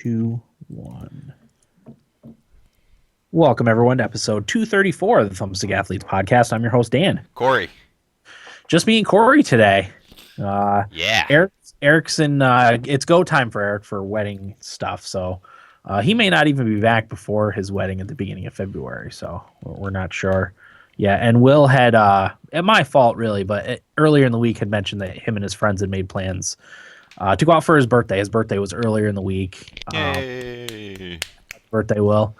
Two, one. Welcome, everyone, to episode 234 of the Thumbstick Athletes podcast. I'm your host, Dan. Corey. Just me and Corey today. Yeah. Eric's in, it's go time for Eric for wedding stuff, so he may not even be back before his wedding at the beginning of February, so we're not sure. Yeah, and Will had, at my fault, really, but earlier in the week had mentioned that him and his friends had made plans to go out for his birthday. His birthday was earlier in the week. Yay. Birthday, Will.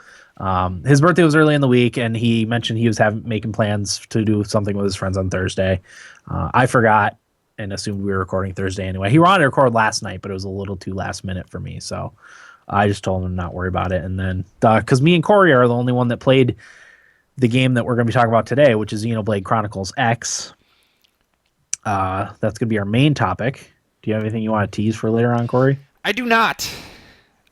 His birthday was early in the week, and he mentioned he was making plans to do something with his friends on Thursday. I forgot and assumed we were recording Thursday anyway. He wanted to record last night, but it was a little too last minute for me, so I just told him not worry about it. And then, because me and Corey are the only one that played the game that we're going to be talking about today, which is Xenoblade Chronicles X. That's going to be our main topic. Do you have anything you want to tease for later on, Corey? I do not.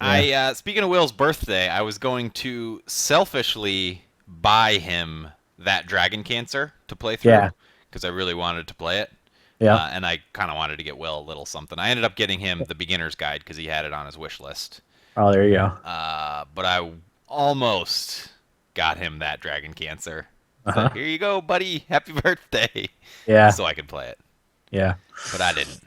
Yeah. Speaking of Will's birthday, I was going to selfishly buy him that Dragon Cancer to play through. Yeah. Because I really wanted to play it. Yeah. And I kind of wanted to get Will a little something. I ended up getting him the beginner's guide because he had it on his wish list. Oh, there you go. But I almost got him that Dragon Cancer. Uh-huh. So, here you go, buddy. Happy birthday. Yeah. So I could play it. Yeah. But I didn't.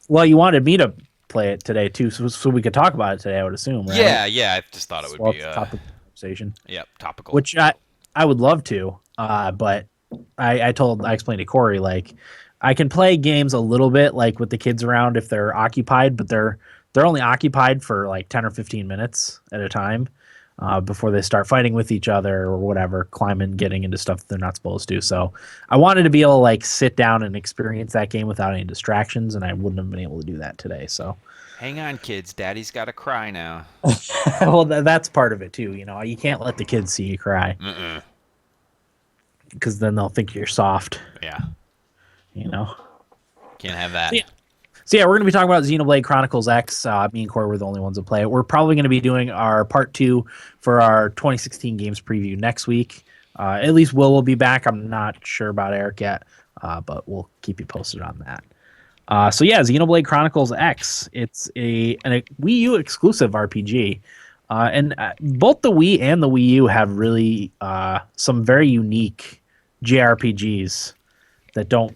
Well, you wanted me to play it today too, so we could talk about it today. I would assume, right? Yeah. I just thought it would be topic conversation. Yep, topical. Which I would love to, but I explained to Corey, like, I can play games a little bit like with the kids around if they're occupied, but they're only occupied for like 10 or 15 minutes at a time before they start fighting with each other or whatever, climbing, getting into stuff they're not supposed to. So I wanted to be able to like sit down and experience that game without any distractions, and I wouldn't have been able to do that today. So hang on, kids. Daddy's got to cry now. well, that's part of it too. You know, you can't let the kids see you cry because then they'll think you're soft. Yeah. You know, can't have that. So yeah, we're going to be talking about Xenoblade Chronicles X. Me and Corey were the only ones that play it. We're probably going to be doing our part 2 for our 2016 games preview next week. At least Will be back. I'm not sure about Eric yet, but we'll keep you posted on that. So yeah, Xenoblade Chronicles X. It's a Wii U exclusive RPG. And both the Wii and the Wii U have really some very unique JRPGs that don't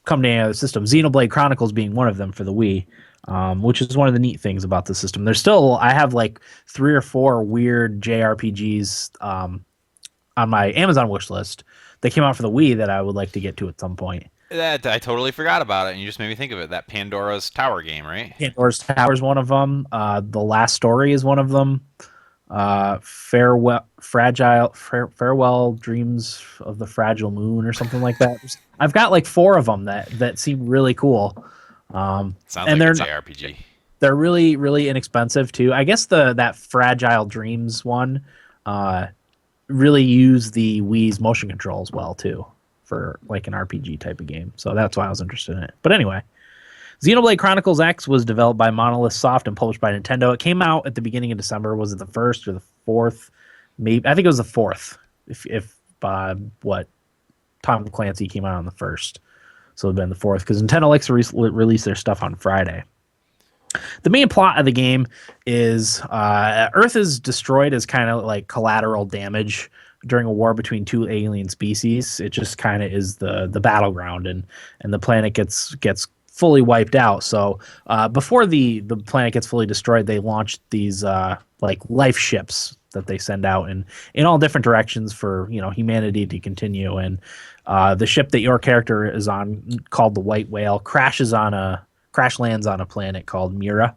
come to any other system. Xenoblade Chronicles being one of them for the Wii, which is one of the neat things about the system. I have like 3 or 4 weird JRPGs on my Amazon wish list that came out for the Wii that I would like to get to at some point. That I totally forgot about it, and you just made me think of it. That Pandora's Tower game, right? Pandora's Tower is one of them. The Last Story is one of them. Farewell Dreams of the Fragile Moon or something like that. I've got like 4 of them that seem really cool. Sounds and like a JRPG. They're really, really inexpensive too. I guess that Fragile Dreams one really used the Wii's motion controls well too for like an RPG type of game. So that's why I was interested in it. But anyway, Xenoblade Chronicles X was developed by Monolith Soft and published by Nintendo. It came out at the beginning of December. Was it the 1st or the 4th? Maybe I think it was the 4th. If Tom Clancy came out on the 1st, so it'd been the 4th because Nintendo likes to release their stuff on Friday. The main plot of the game is Earth is destroyed as kind of like collateral damage during a war between 2 alien species. It just kind of is the battleground, and the planet gets fully wiped out. So before the planet gets fully destroyed, they launch these like life ships that they send out in all different directions for humanity to continue. And the ship that your character is on, called the White Whale, crash lands on a planet called Mira,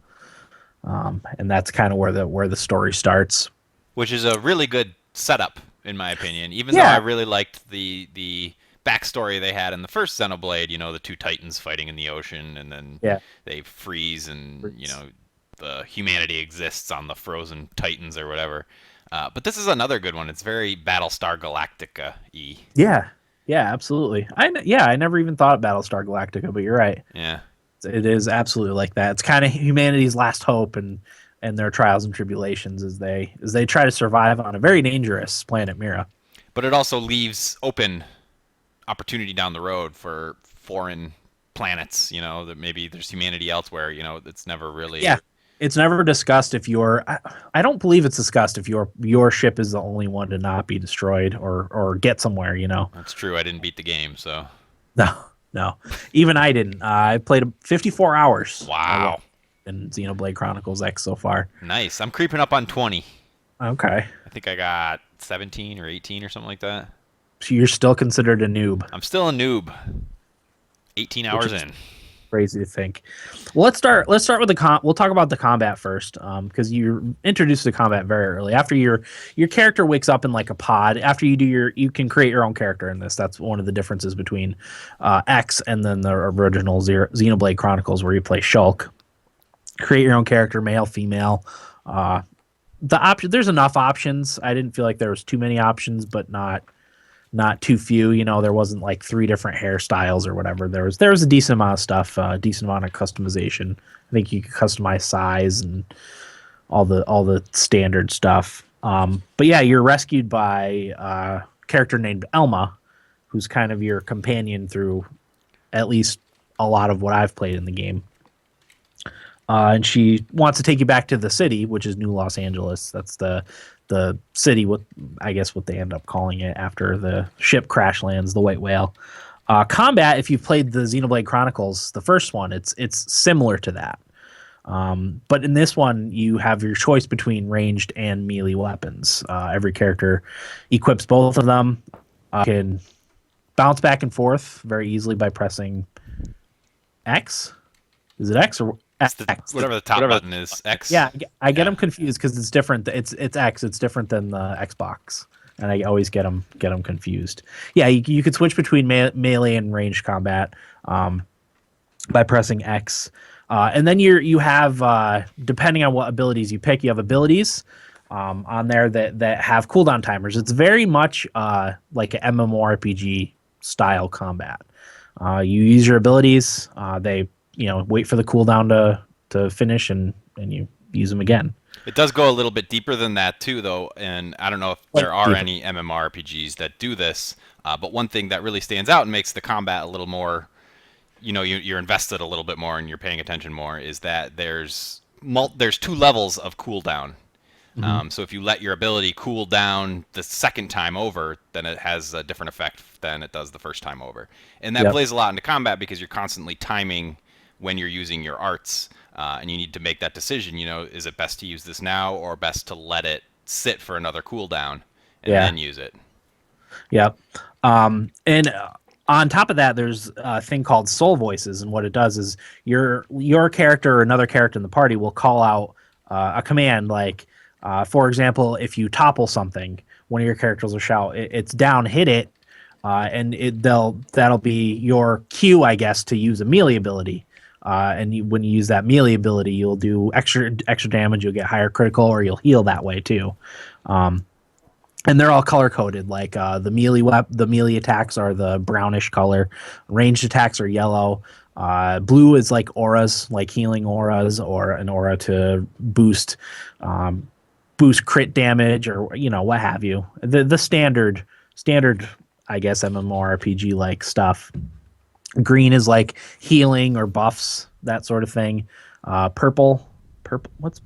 and that's kind of where the story starts. Which is a really good setup, in my opinion. Even though I really liked the backstory they had in the first Xenoblade, the 2 titans fighting in the ocean, and then they freeze, and the humanity exists on the frozen titans or whatever. But this is another good one. It's very Battlestar Galactica-y. Yeah, absolutely. I never even thought of Battlestar Galactica, but you're right. Yeah, it is absolutely like that. It's kind of humanity's last hope and their trials and tribulations as they try to survive on a very dangerous planet Mira. But it also leaves open opportunity down the road for foreign planets, that maybe there's humanity elsewhere, it's never really It's never discussed if I don't believe it's discussed if your ship is the only one to not be destroyed or get somewhere. That's true. I didn't beat the game, so No, no. Even I didn't. I played 54 hours. Wow. In Xenoblade Chronicles X so far. Nice. I'm creeping up on 20. Okay. I think I got 17 or 18 or something like that. So you're still considered a noob. I'm still a noob. 18 hours in. Crazy to think. Well, let's start with we'll talk about the combat first, because you're introduced to combat very early. After your character wakes up in like a pod. After you can create your own character in this. That's one of the differences between X and then the original Xenoblade Chronicles, where you play Shulk. Create your own character, male, female. There's enough options. I didn't feel like there was too many options, but not too few. There wasn't like 3 different hairstyles or whatever. There was a decent amount of stuff, decent amount of customization. I think you could customize size and all the standard stuff. But yeah, you're rescued by a character named Elma, who's kind of your companion through at least a lot of what I've played in the game. And she wants to take you back to the city, which is New Los Angeles. That's the city, I guess what they end up calling it after the ship crash lands, the White Whale. Combat, if you've played the Xenoblade Chronicles, the first one, it's similar to that. But in this one, you have your choice between ranged and melee weapons. Every character equips both of them. Can bounce back and forth very easily by pressing X. Is it X or X? Whatever the top button is. X. Yeah, I get them confused because it's different. It's X. It's different than the Xbox, and I always get them confused. Yeah, you could switch between melee and ranged combat by pressing X, and then you have depending on what abilities you pick, you have abilities on there that have cooldown timers. It's very much like an MMORPG style combat. You use your abilities. They wait for the cooldown to finish and you use them again. It does go a little bit deeper than that too, though, and I don't know if there are any MMORPGs that do this, but one thing that really stands out and makes the combat a little more, you're invested a little bit more and you're paying attention more, is that there's 2 levels of cooldown. Mm-hmm. So if you let your ability cool down the second time over, then it has a different effect than it does the first time over. And that plays a lot into combat because you're constantly timing when you're using your arts, and you need to make that decision. Is it best to use this now or best to let it sit for another cooldown and then use it? Yep. And on top of that, there's a thing called soul voices, and what it does is your character or another character in the party will call out a command like, for example, if you topple something, one of your characters will shout, "It's down, hit it," and that'll be your cue, I guess, to use a melee ability. And when you use that melee ability, you'll do extra damage. You'll get higher critical, or you'll heal that way too. And they're all color coded. Like the melee attacks are the brownish color. Ranged attacks are yellow. Blue is like auras, like healing auras, or an aura to boost crit damage, or what have you. The standard, I guess, MMORPG like stuff. Green is like healing or buffs, that sort of thing. Purple.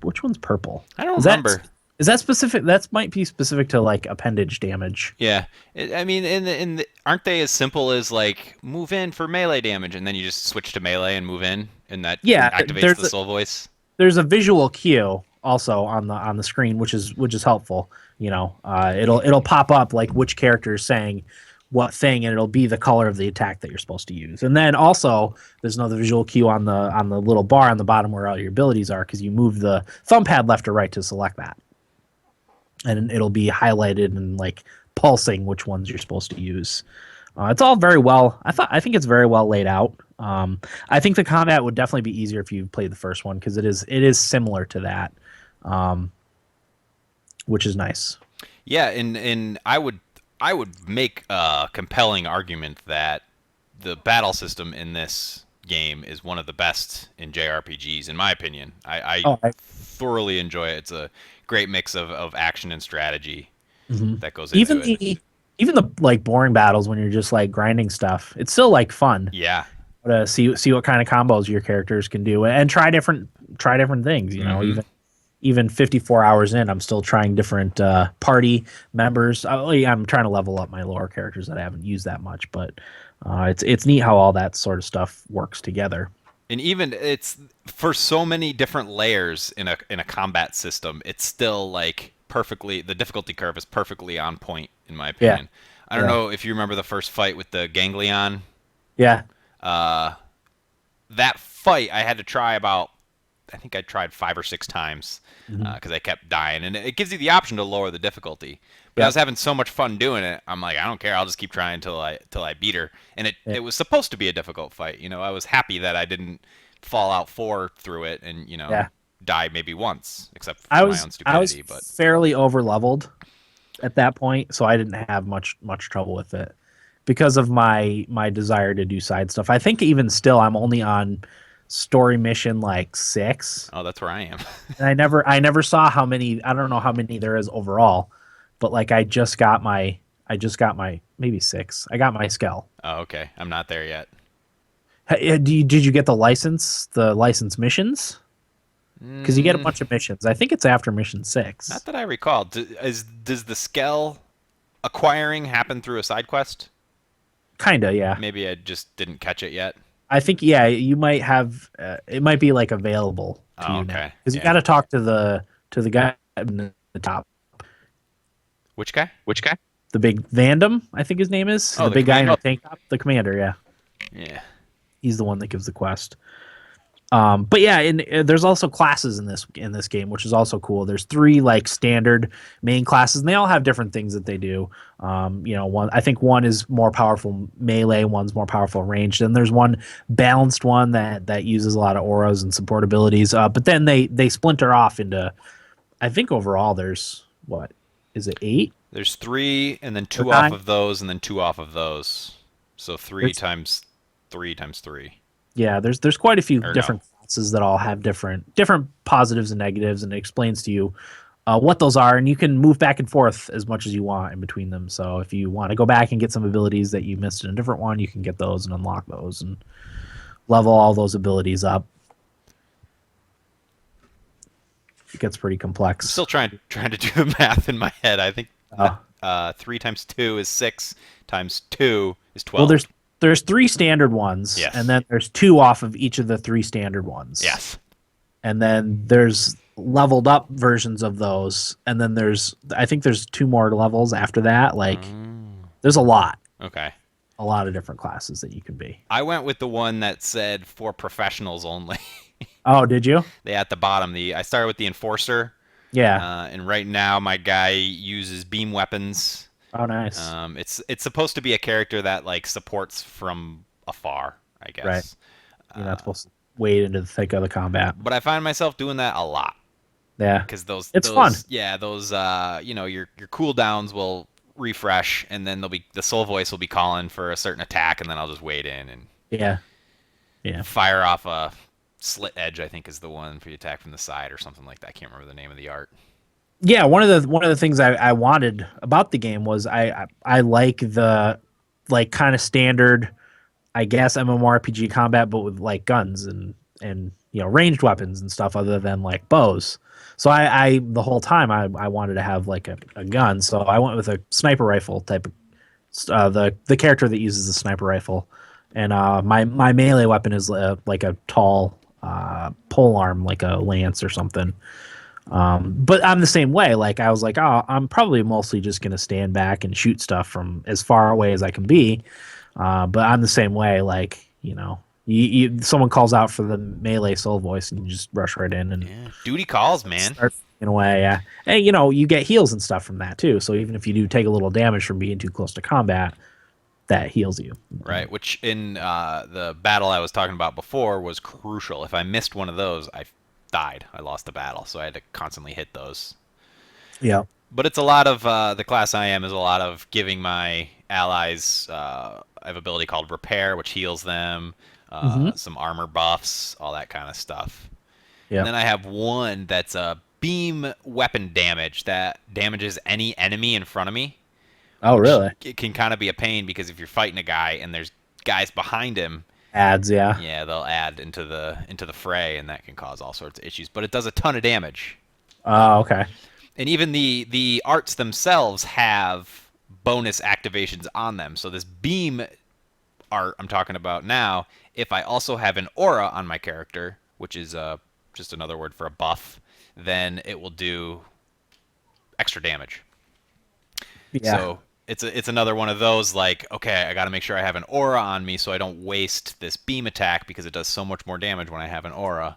Which one's purple? I don't remember. Is that specific? That might be specific to like appendage damage. Yeah, I mean, aren't they as simple as like move in for melee damage, and then you just switch to melee and move in, and that activates the soul voice. There's a visual cue also on the screen, which is helpful. It'll pop up like which character is saying what thing, and it'll be the color of the attack that you're supposed to use. And then also there's another visual cue on the little bar on the bottom where all your abilities are, because you move the thumb pad left or right to select that, and it'll be highlighted and like pulsing which ones you're supposed to use. It's all very well. I think it's very well laid out. I think the combat would definitely be easier if you played the first one, because it is similar to that, which is nice. Yeah, and I would make a compelling argument that the battle system in this game is one of the best in JRPGs, in my opinion. I thoroughly enjoy it. It's a great mix of action and strategy that goes into it. Even the like boring battles when you're just like grinding stuff, it's still like fun. Yeah. To see what kind of combos your characters can do, and try different different things. You know, even 54 hours in, I'm still trying different party members. I'm trying to level up my lower characters that I haven't used that much, but it's neat how all that sort of stuff works together. And even it's for so many different layers in a combat system, it's still like perfectly, the difficulty curve is perfectly on point in my opinion. I don't know if you remember the first fight with the ganglion. Yeah. That fight I had to try about, I think I tried 5 or 6 times because I kept dying, and it gives you the option to lower the difficulty. But I was having so much fun doing it. I'm like, I don't care. I'll just keep trying till I beat her. And it was supposed to be a difficult fight. You know, I was happy that I didn't Fallout 4 through it and die maybe once, except for my own stupidity. I was but fairly over leveled at that point, so I didn't have much trouble with it because of my desire to do side stuff. I think even still, I'm only on story mission like 6. Oh, that's where I am. And I never saw how many. I don't know how many there is overall, but like I just got my maybe 6. I got my Skell. Oh, okay. I'm not there yet. Did you get the license missions? Because you get a bunch of missions. I think it's after mission 6. Not that I recall. Does the Skell acquiring happen through a side quest? Kinda, yeah. Maybe I just didn't catch it yet. I think you might have. It might be like available to you now because you got to talk to the guy in the top. Which guy? The big Vandam, I think his name is. The big guy in the tank top. The commander, yeah. Yeah. He's the one that gives the quest. But yeah, there's also classes in this game, which is also cool. There's 3 like standard main classes, and they all have different things that they do. I think one is more powerful melee, one's more powerful ranged, and there's one balanced one that uses a lot of auras and support abilities. But then they splinter off into, I think overall there's what is it 8? There's 3, and then 2 off of those, and then 2 off of those. So 3 times 3 times 3. Yeah, there's quite a few different classes that all have different positives and negatives, and it explains to you what those are, and you can move back and forth as much as you want in between them. So if you want to go back and get some abilities that you missed in a different one, you can get those and unlock those and level all those abilities up. It gets pretty complex. I'm still trying to do the math in my head. I think 3 times 2 is 6 times 2 is 12. Well, there's 3 standard ones, and then there's 2 off of each of the 3 standard ones. Yes. And then there's leveled up versions of those, and then I think there's 2 more levels after that. Like, there's a lot. Okay. A lot of different classes that you can be. I went with the one that said for professionals only. Oh, did you? They at the bottom. I started with the Enforcer. Yeah. And right now my guy uses beam weapons. Oh, nice. It's supposed to be a character that like supports from afar, I guess. Right. You're not supposed to wade into the thick of the combat. But I find myself doing that a lot. Yeah. Because it's fun. Yeah, those your cooldowns will refresh, and then the soul voice will be calling for a certain attack, and then I'll just wade in and fire off a slit edge. I think is the one for the attack from the side or something like that. I can't remember the name of the art. Yeah, one of the things I wanted about the game was I like the like kind of standard, I guess, MMORPG combat, but with like guns and ranged weapons and stuff other than like bows. So I the whole time I wanted to have like a gun, so I went with a sniper rifle type of the character that uses the sniper rifle, and my melee weapon is like a tall pole arm, like a lance or something. But I'm the same way. Like I was like, oh, I'm probably mostly just gonna stand back and shoot stuff from as far away as I can be. But I'm the same way. Like someone calls out for the melee soul voice, and you just rush right in and duty calls, man. Start in a way, yeah. And you get heals and stuff from that too. So even if you do take a little damage from being too close to combat, that heals you. Right, which in the battle I was talking about before was crucial. If I missed one of those, I died. I lost the battle, so I had to constantly hit those. Yeah. But it's a lot of the class I am is a lot of giving my allies. I have an ability called Repair, which heals them. Some armor buffs, all that kind of stuff. Yeah. And then I have one that's a beam weapon damage that damages any enemy in front of me. Oh, really? It can kind of be a pain because if you're fighting a guy and there's guys behind him Ads, yeah. Yeah, they'll add into the fray, and that can cause all sorts of issues. But it does a ton of damage. Oh, okay. And even the arts themselves have bonus activations on them. So this beam art I'm talking about now, if I also have an aura on my character, which is just another word for a buff, then it will do extra damage. Yeah. So it's another one of those, like, okay, I got to make sure I have an aura on me so I don't waste this beam attack because it does so much more damage when I have an aura.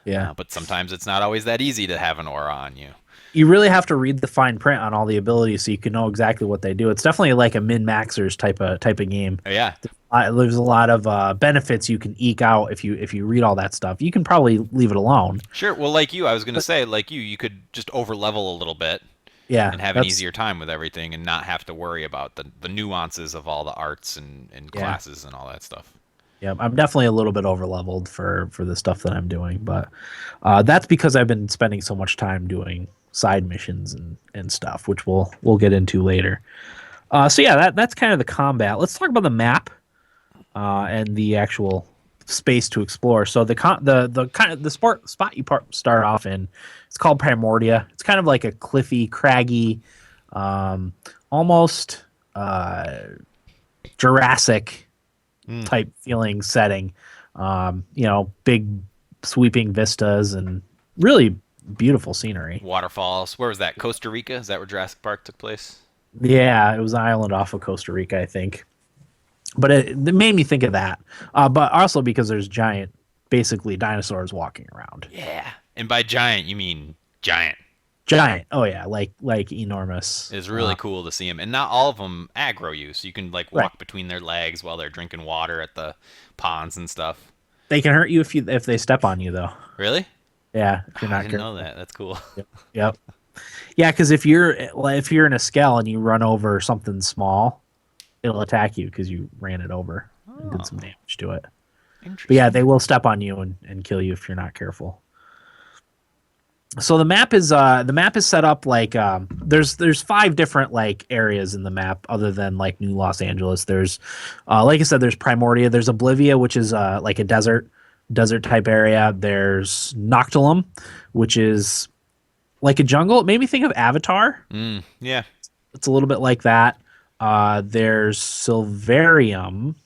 Yeah. But sometimes it's not always that easy to have an aura on you. You really have to read the fine print on all the abilities so you can know exactly what they do. It's definitely like a min-maxers type of game. Yeah. There's a lot of benefits you can eke out if you read all that stuff. You can probably leave it alone. Sure. Well, like you, I was going to say, like you could just over level a little bit. Yeah. And have an easier time with everything and not have to worry about the nuances of all the arts and classes and all that stuff. Yeah, I'm definitely a little bit over leveled for the stuff that I'm doing, but that's because I've been spending so much time doing side missions and stuff, which we'll get into later. So yeah, that's kind of the combat. Let's talk about the map and the actual space to explore. So the kind of the spot you start off in, it's called Primordia. It's kind of like a cliffy, craggy, almost Jurassic type feeling setting. Big sweeping vistas and really beautiful scenery. Waterfalls. Where was that? Costa Rica? Is that where Jurassic Park took place? Yeah, it was an island off of Costa Rica, I think. But it made me think of that. But also because there's basically dinosaurs walking around. Yeah. And by giant, you mean giant. Giant. Oh, yeah. Like enormous. It's really cool to see them. And not all of them aggro you. So you can walk between their legs while they're drinking water at the ponds and stuff. They can hurt you if they step on you, though. Really? Yeah. If you're not I didn't know that. That's cool. Yep. Yeah, because if you're in a scale and you run over something small, it'll attack you because you ran it over and did some damage to it. But yeah, they will step on you and kill you if you're not careful. So the map is set up like there's 5 different like areas in the map other than like New Los Angeles. There's like I said, there's Primordia, there's Oblivia, which is like a desert type area. There's Noctilum, which is like a jungle. It made me think of Avatar. Yeah. It's a little bit like that. There's Silverium,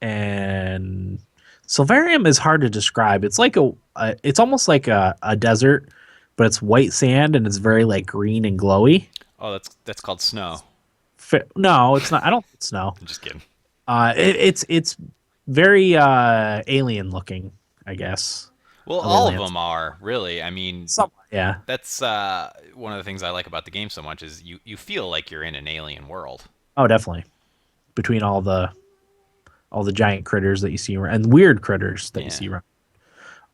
and Silverium is hard to describe. It's like it's almost like a desert, but it's white sand and it's very like green and glowy. Oh, that's called snow. No, it's not. I don't think it's snow. I'm just kidding. It's very alien looking, I guess. Well, all of them are, really. I mean, yeah. That's one of the things I like about the game so much is you feel like you're in an alien world. Oh, definitely. Between all the giant critters that you see around, and weird critters that you see around.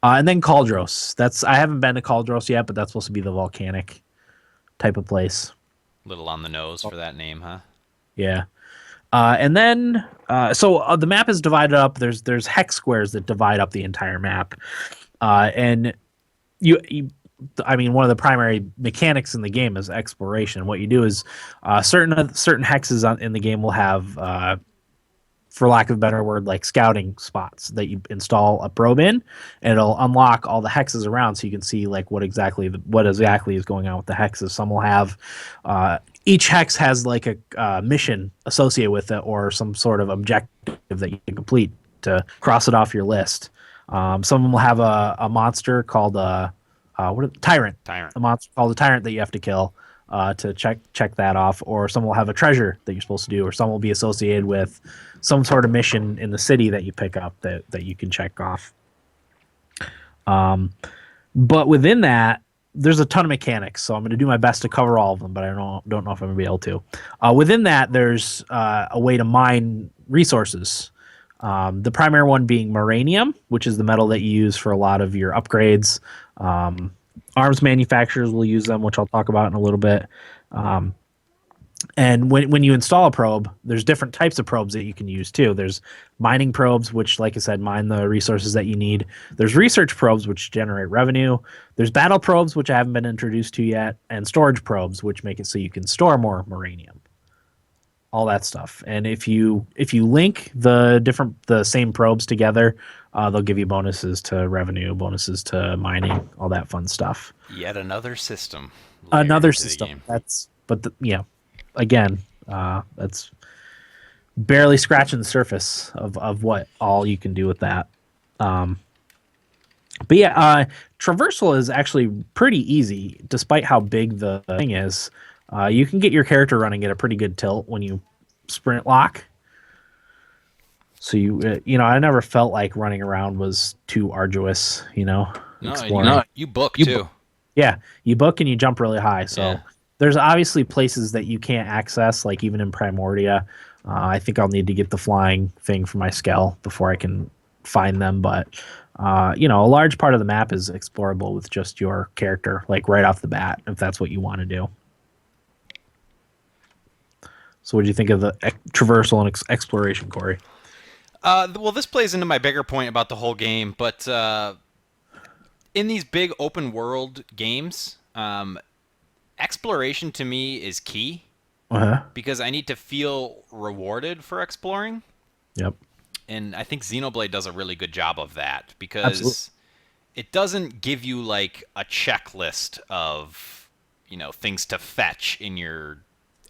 And then Caldros. I haven't been to Caldros yet, but that's supposed to be the volcanic type of place. Little on the nose for that name, huh? Yeah. And then the map is divided up. There's hex squares that divide up the entire map. And I mean, one of the primary mechanics in the game is exploration. What you do is certain hexes in the game will have, for lack of a better word, like scouting spots that you install a probe in, and it'll unlock all the hexes around, so you can see like what exactly is going on with the hexes. Some will have each hex has like a mission associated with it, or some sort of objective that you can complete to cross it off your list. Some of them will have a monster called Tyrant. A monster called a Tyrant that you have to kill to check that off. Or some will have a treasure that you're supposed to do, or some will be associated with some sort of mission in the city that you pick up that you can check off. But within that, there's a ton of mechanics, so I'm going to do my best to cover all of them, but I don't know if I'm going to be able to. Within that, there's a way to mine resources. The primary one being Moranium, which is the metal that you use for a lot of your upgrades. Arms manufacturers will use them, which I'll talk about in a little bit. And when you install a probe, there's different types of probes that you can use too. There's mining probes, which, like I said, mine the resources that you need. There's research probes, which generate revenue. There's battle probes, which I haven't been introduced to yet, and storage probes, which make it so you can store more Moranium. all that stuff. And if you link the same probes together, they'll give you bonuses to revenue, bonuses to mining, all that fun stuff. Yet another system layered Another into the system game. again, that's barely scratching the surface of what all you can do with that. Um, but yeah, traversal is actually pretty easy, despite how big the thing is. You can get your character running at a pretty good tilt when you sprint lock. So I never felt like running around was too arduous. No, Exploring. you book You too. Yeah, you book and you jump really high. So Yeah. there's obviously places that you can't access, like even in Primordia. I think I'll need to get the flying thing for my Skell before I can find them. But a large part of the map is explorable with just your character, like right off the bat, if that's what you want to do. So, what do you think of the traversal and exploration, Corey? Well, this plays into my bigger point about the whole game, but in these big open world games, exploration to me is key Uh-huh. because I need to feel rewarded for exploring. Yep. And I think Xenoblade does a really good job of that because Absolutely. it doesn't give you like a checklist of, things to fetch in your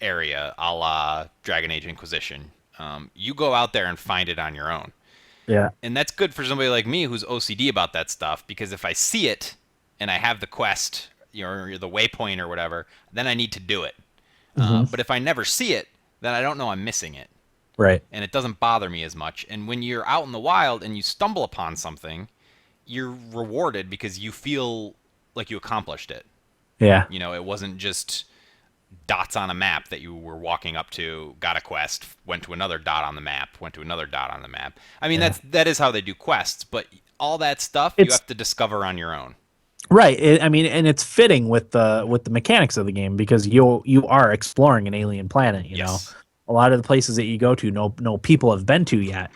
area, a la Dragon Age Inquisition. You go out there and find it on your own. Yeah. And that's good for somebody like me who's OCD about that stuff because if I see it and I have the quest, or the waypoint or whatever, then I need to do it. Mm-hmm. But if I never see it, then I don't know I'm missing it. Right. And it doesn't bother me as much. And when you're out in the wild and you stumble upon something, you're rewarded because you feel like you accomplished it. Yeah. It wasn't just dots on a map that you were walking up to, got a quest, went to another dot on the map, went to another dot on the map. I mean, Yeah. that is how they do quests, but all that stuff you It's have to discover on your own. right. And it's fitting with the mechanics of the game because you are exploring an alien planet. Yes. A lot of the places that you go to, no people have been to yet.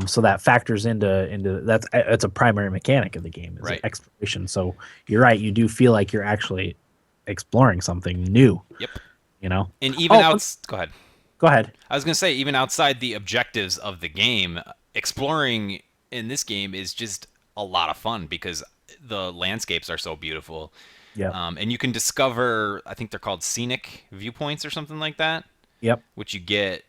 So that factors into that's a primary mechanic of the game is Right. exploration. So you're right. You do feel like you're actually exploring something new. Yep. And go ahead. Go ahead. I was going to say, even outside the objectives of the game, exploring in this game is just a lot of fun because the landscapes are so beautiful. Yeah. And you can discover, I think they're called scenic viewpoints or something like that. Yep. Which you get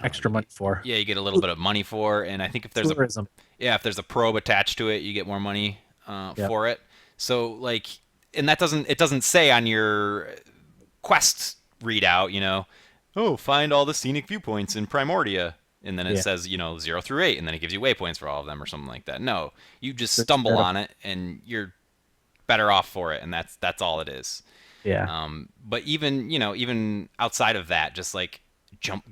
Extra money for. Yeah, you get a little bit of money for, and I think if there's tourism. if there's a probe attached to it, you get more money for it. So like, and it doesn't say on your quest readout, oh, find all the scenic viewpoints in Primordia, and then it says 0 through 8, and then it gives you waypoints for all of them or something like that. No, you just stumble on it, and you're better off for it, and that's all it is. Yeah. But even outside of that, just like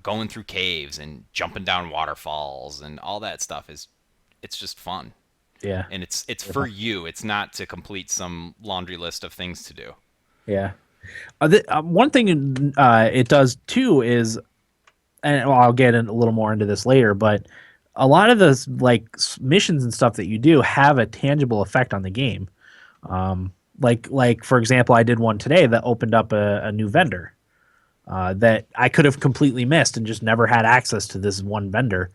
going through caves and jumping down waterfalls and all that stuff it's just fun. Yeah. And it's for you. It's not to complete some laundry list of things to do. Yeah. One thing it does too is, and I'll get a little more into this later, but a lot of those like missions and stuff that you do have a tangible effect on the game. Like for example, I did one today that opened up a new vendor that I could have completely missed and just never had access to this one vendor.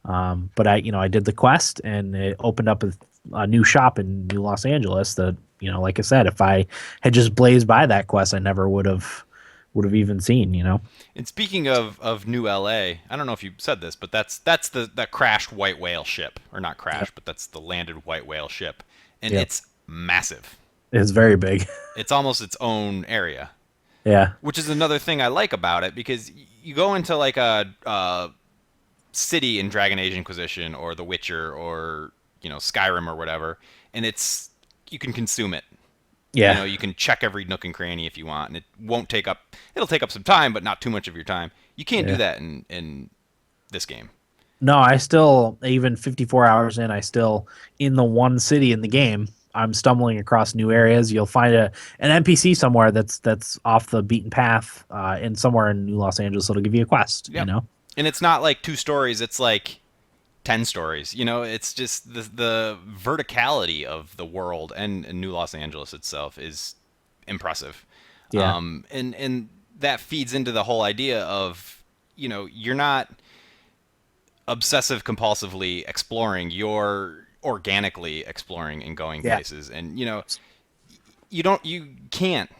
But I did the quest and it opened up a new shop in New Los Angeles that, like I said, if I had just blazed by that quest, I never would have even seen. And speaking of New LA, I don't know if you said this, but that's that crashed white whale ship, or not crashed, but that's the landed white whale ship, and it's massive. It's very big. It's almost its own area. Yeah. Which is another thing I like about it, because you go into like a city in Dragon Age Inquisition or The Witcher or Skyrim or whatever, and you can consume it. Yeah. You can check every nook and cranny if you want, and it'll take up some time, but not too much of your time. You can't do that in this game. No, I still, even 54 hours in, in the one city in the game, I'm stumbling across new areas. You'll find an NPC somewhere that's off the beaten path, in somewhere in New Los Angeles. It'll give you a quest. Yep. And it's not like 2 stories. It's like 10 stories. It's just the verticality of the world and New Los Angeles itself is impressive. Yeah. And that feeds into the whole idea of you're not obsessive compulsively exploring. You're organically exploring and going places, and you can't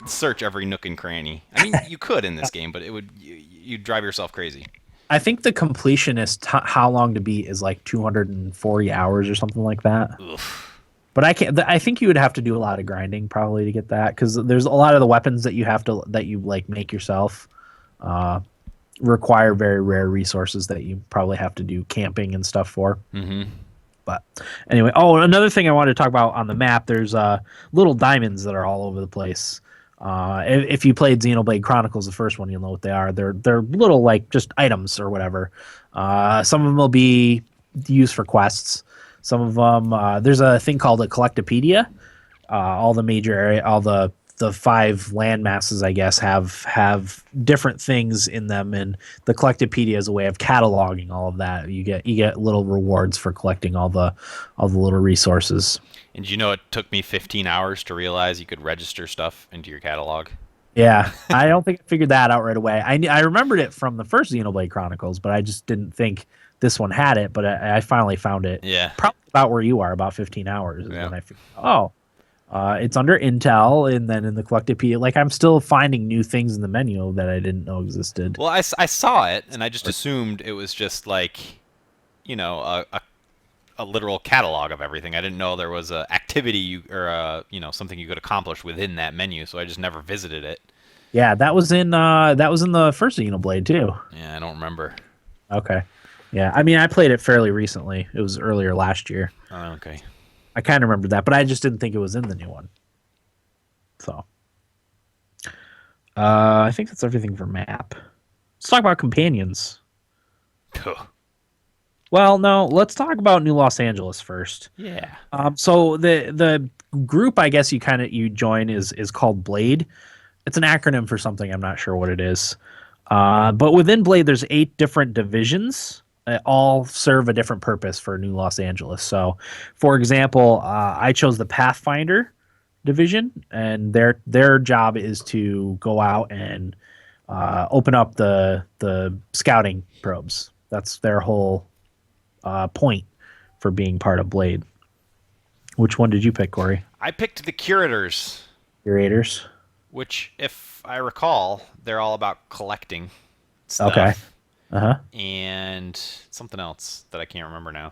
search every nook and cranny. I mean, you could in this game, but you'd drive yourself crazy. I think the completionist how long to beat is like 240 hours or something like that. Oof. But I think you would have to do a lot of grinding probably to get that, because there's a lot of the weapons that you like make yourself require very rare resources that you probably have to do camping and stuff for. Mm-hmm. But anyway, another thing I wanted to talk about on the map, there's little diamonds that are all over the place. If you played Xenoblade Chronicles, the first one, you'll know what they are. They're little like just items or whatever. Some of them will be used for quests. Some of them, there's a thing called a collectopedia. All the major area, all the 5 land masses, I guess, have different things in them, and the collectopedia is a way of cataloging all of that. You get little rewards for collecting all the little resources. And it took me 15 hours to realize you could register stuff into your catalog? Yeah, I don't think I figured that out right away. I remembered it from the first Xenoblade Chronicles, but I just didn't think this one had it. But I finally found it. Yeah, probably about where you are, about 15 hours. Is when I figured, it's under Intel, and then in the collectopedia, like I'm still finding new things in the menu that I didn't know existed. Well, I saw it, and I just assumed it was just like, a literal catalog of everything. I didn't know there was a activity or something you could accomplish within that menu, so I just never visited it. Yeah, that was in the first Xenoblade too. Yeah, I don't remember. Okay. Yeah, I mean, I played it fairly recently. It was earlier last year. Oh, okay. I kind of remember that, but I just didn't think it was in the new one. So, I think that's everything for map. Let's talk about companions. Well, no, let's talk about New Los Angeles first. Yeah. So the group, I guess you join is called Blade. It's an acronym for something. I'm not sure what it is. But within Blade, there's 8 different divisions. All serve a different purpose for New Los Angeles. So, for example, I chose the Pathfinder division, and their job is to go out and open up the scouting probes. That's their whole point for being part of Blade. Which one did you pick, Corey? I picked the Curators. Curators? Which, if I recall, they're all about collecting stuff. Okay. Uh-huh. And something else that I can't remember now.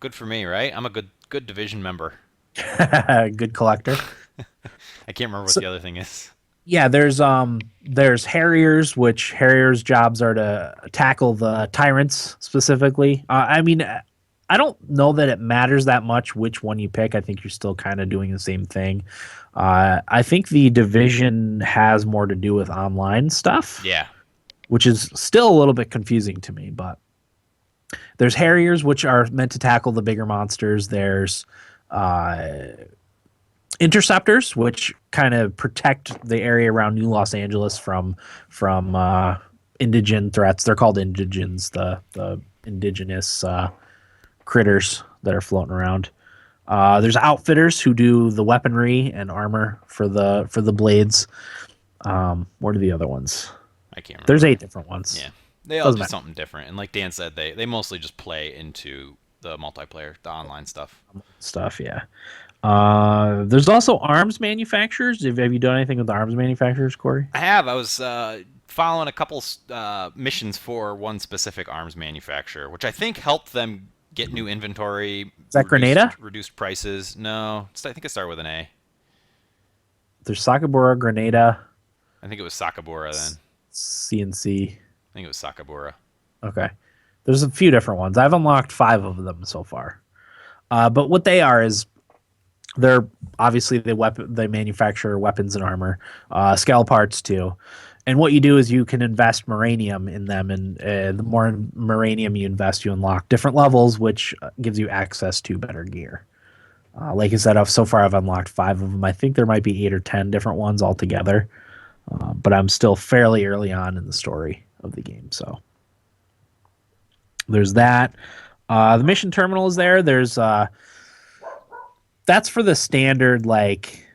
Good for me, right? I'm a good division member. Good collector. I can't remember what the other thing is. Yeah, there's Harriers, which Harriers' jobs are to tackle the tyrants specifically. I mean, I don't know that it matters that much which one you pick. I think you're still kind of doing the same thing. I think the division has more to do with online stuff. Yeah. Which is still a little bit confusing to me, but there's Harriers, which are meant to tackle the bigger monsters. There's Interceptors, which kind of protect the area around New Los Angeles from indigent threats. They're called indigens, the indigenous critters that are floating around. There's Outfitters, who do the weaponry and armor for the blades. What are the other ones? I can't remember. There's 8 different ones. Yeah. They all do something different. And like Dan said, they mostly just play into the multiplayer, the online stuff. Yeah. There's also arms manufacturers. Have you done anything with the arms manufacturers, Corey? I have. I was following a couple missions for one specific arms manufacturer, which I think helped them get new inventory. Is that Grenada? Reduced prices. No. I think it started with an A. There's Sakabura, Grenada. I think it was Sakabura then. CNC. I think it was Sakabura. Okay. There's a few different ones. I've unlocked 5 of them so far. But what they are is they're obviously they manufacture weapons and armor, scale parts too. And what you do is you can invest Moranium in them, and the more Moranium you invest, you unlock different levels, which gives you access to better gear. Like I said, so far I've unlocked 5 of them. I think there might be 8 or 10 different ones altogether. But I'm still fairly early on in the story of the game, so there's that. The mission terminal is there. There's that's for the standard like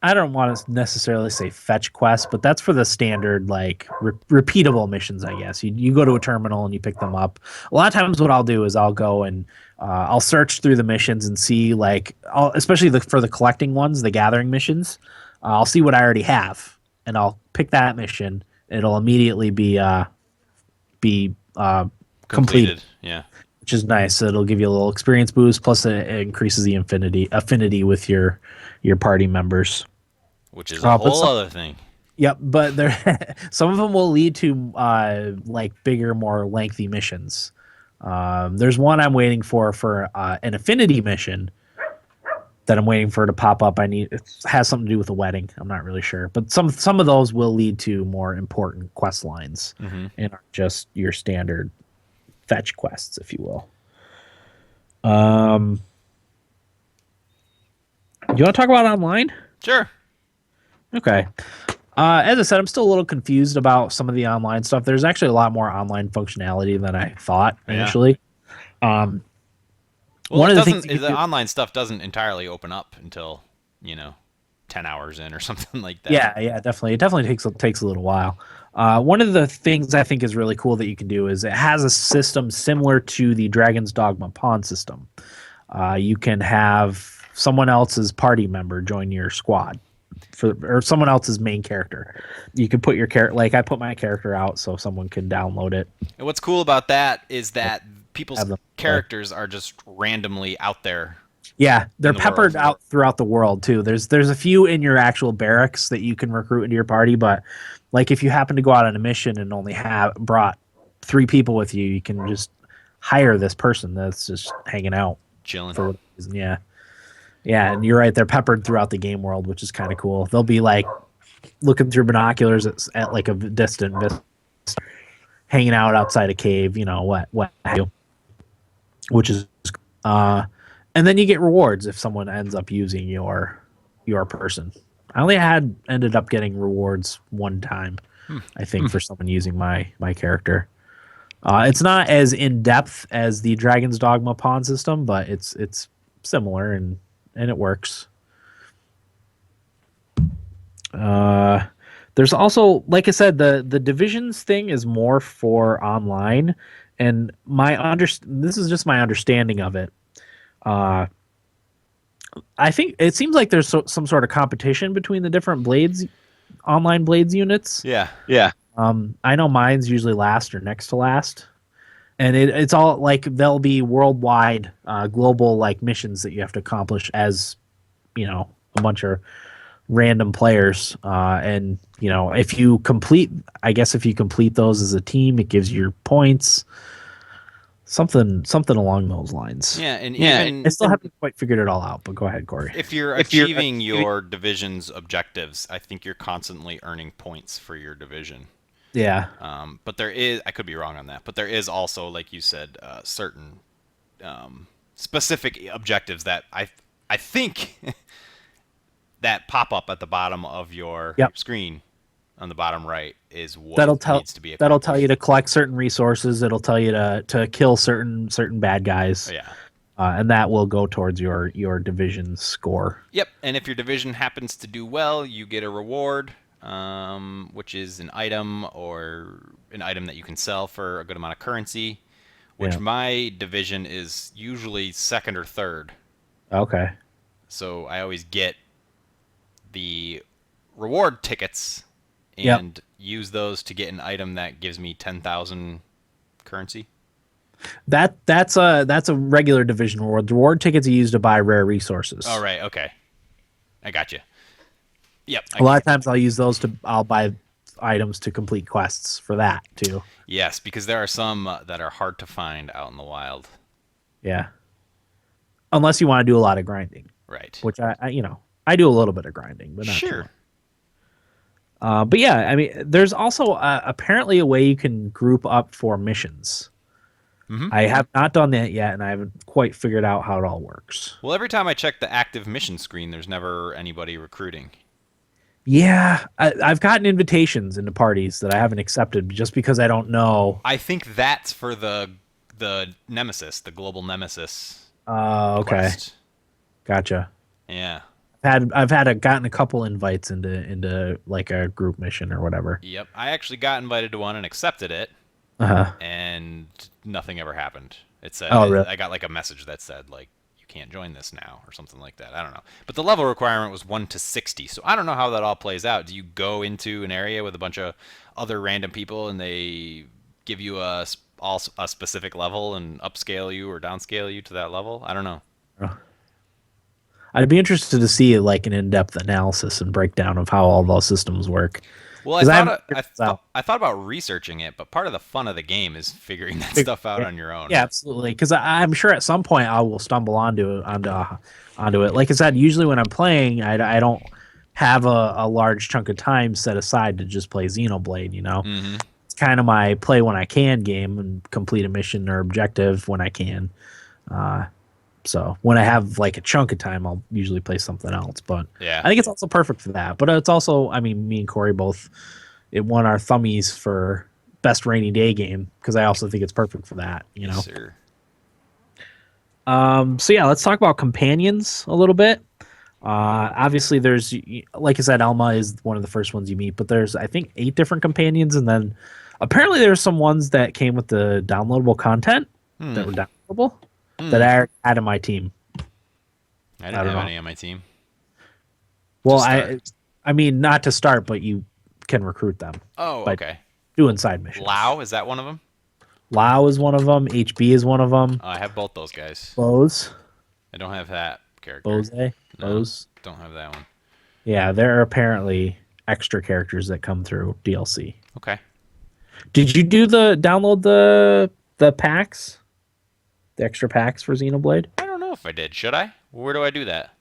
I don't want to necessarily say fetch quests, but that's for the standard like repeatable missions, I guess. You go to a terminal and you pick them up. A lot of times, what I'll do is I'll go and I'll search through the missions and see like, especially for the collecting ones, the gathering missions. I'll see what I already have, and I'll pick that mission. It'll immediately be completed. Yeah, which is nice. So it'll give you a little experience boost. Plus, it increases the affinity with your party members. Which is a whole other thing. Yep, but there, some of them will lead to like bigger, more lengthy missions. There's one I'm waiting for an affinity mission that I'm waiting for to pop up. It has something to do with a wedding. I'm not really sure, but some of those will lead to more important quest lines and aren't just your standard fetch quests, if you will. You want to talk about online? Sure. Okay. As I said, I'm still a little confused about some of the online stuff. There's actually a lot more online functionality than I thought initially. Well, one of the things the online stuff doesn't entirely open up until 10 hours in or something like that. Yeah, definitely. It definitely takes a little while. One of the things I think is really cool that you can do is it has a system similar to the Dragon's Dogma pawn system. You can have someone else's party member join your squad. Or someone else's main character. You can put your character, like I put my character out so someone can download it. And what's cool about that is that people's characters are just randomly out there. Yeah, they're peppered out throughout the world too. There's a few in your actual barracks that you can recruit into your party, but like if you happen to go out on a mission and only brought 3 people with you, you can just hire this person that's just hanging out, chilling. For whatever reason. Yeah, and you're right. They're peppered throughout the game world, which is kind of cool. They'll be like looking through binoculars at like a distant vista, hanging out outside a cave, what have you. Which is, and then you get rewards if someone ends up using your person. I only ended up getting rewards one time, I think, for someone using my character. It's not as in depth as the Dragon's Dogma pawn system, but it's similar and it works. There's also, like I said, the divisions thing is more for online, and this is just my understanding of it. I think it seems like there's some sort of competition between the different online Blades units. Yeah. I know mine's usually last or next to last. And it's all like there'll be worldwide, global like missions that you have to accomplish as, a bunch of random players. And if you complete those as a team, it gives you points. Something along those lines. Yeah, and I still haven't quite figured it all out. But go ahead, Corey. If you're achieving your division's objectives, I think you're constantly earning points for your division. Yeah. But there is, I could be wrong on that, but there is also, like you said, certain specific objectives that I think that pop up at the bottom of your screen on the bottom right is what needs to be accomplished. That'll tell you to collect certain resources. It'll tell you to kill certain bad guys. Yeah. And that will go towards your division score. Yep. And if your division happens to do well, you get a reward. Which is an item that you can sell for a good amount of currency, which my division is usually second or third. Okay. So I always get the reward tickets and use those to get an item that gives me 10,000 currency. That's a regular division reward. The reward tickets are used to buy rare resources. Oh, right. Okay. I got you. Yep. A lot of times I'll buy items to complete quests for that too. Yes, because there are some that are hard to find out in the wild. Yeah. Unless you want to do a lot of grinding. Right. Which I do a little bit of grinding, but not sure. But yeah, I mean, there's also apparently a way you can group up for missions. Mm-hmm. I have not done that yet, and I haven't quite figured out how it all works. Well, every time I check the active mission screen, there's never anybody recruiting. Yeah, I've gotten invitations into parties that I haven't accepted just because I don't know. I think that's for the Nemesis, the global Nemesis. Okay. Quest. Gotcha. Yeah. gotten a couple invites into like a group mission or whatever. Yep, I actually got invited to one and accepted it, Uh-huh. and nothing ever happened. It said Oh, really? I got like a message that said like you can't join this now or something like that. I don't know. But the level requirement was 1 to 60, so I don't know how that all plays out. Do you go into an area with a bunch of other random people and they give you a specific level and upscale you or downscale you to that level? I don't know. I'd be interested to see like an in-depth analysis and breakdown of how all those systems work. Well, Because I haven't figured this out. I thought about researching it, but part of the fun of the game is figuring that stuff out on your own. Yeah, absolutely. Because I'm sure at some point I will stumble onto it. Like I said, usually when I'm playing, I don't have a large chunk of time set aside to just play Xenoblade. Mm-hmm. It's kind of my play when I can game and complete a mission or objective when I can. So when I have like a chunk of time, I'll usually play something else. But Yeah. I think it's also perfect for that. But it's also, I mean, me and Corey both, it won our thummies for best rainy day game because I also think it's perfect for that. Yes, sir. So yeah, let's talk about companions a little bit. Obviously, there's, like I said, Alma is one of the first ones you meet, but there's I think 8 different companions, and then apparently there's some ones that came with the downloadable content that were downloadable that I had on my team. I didn't have any on my team. Well, I mean, not to start, but you can recruit them. Oh, okay. Doing side missions. Lao, is that one of them? Lao is one of them. HB is one of them. I have both those guys. Bose. I don't have that character. Bose. No, Bose. don't have that one. Yeah, there are apparently extra characters that come through DLC. Okay. Did you download the packs? The extra packs for Xenoblade? I don't know if I did. Should I? Where do I do that?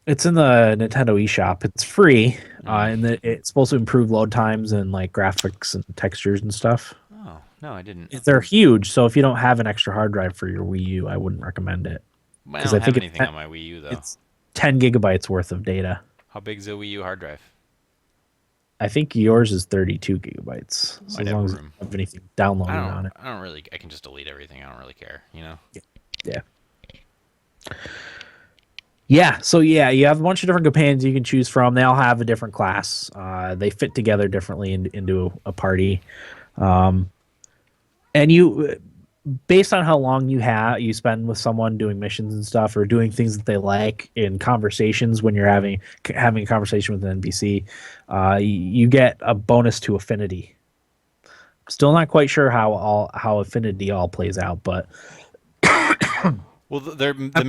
It's in the Nintendo eShop. It's free, and it's supposed to improve load times and like graphics and textures and stuff. Oh, no, I didn't. They're huge, so if you don't have an extra hard drive for your Wii U, I wouldn't recommend it. I don't have anything on my Wii U though. It's 10 gigabytes worth of data. How big is a Wii U hard drive? I think yours is 32 gigabytes. So Might as have long as you room. don't have anything downloaded on it. I don't really. I can just delete everything. I don't really care. Yeah. Yeah. So yeah, you have a bunch of different companions you can choose from. They all have a different class. They fit together differently into a party. And you, based on how long you spend with someone doing missions and stuff, or doing things that they like in conversations when you're having a conversation with an NPC, you get a bonus to affinity. Still not quite sure how affinity all plays out, but well, the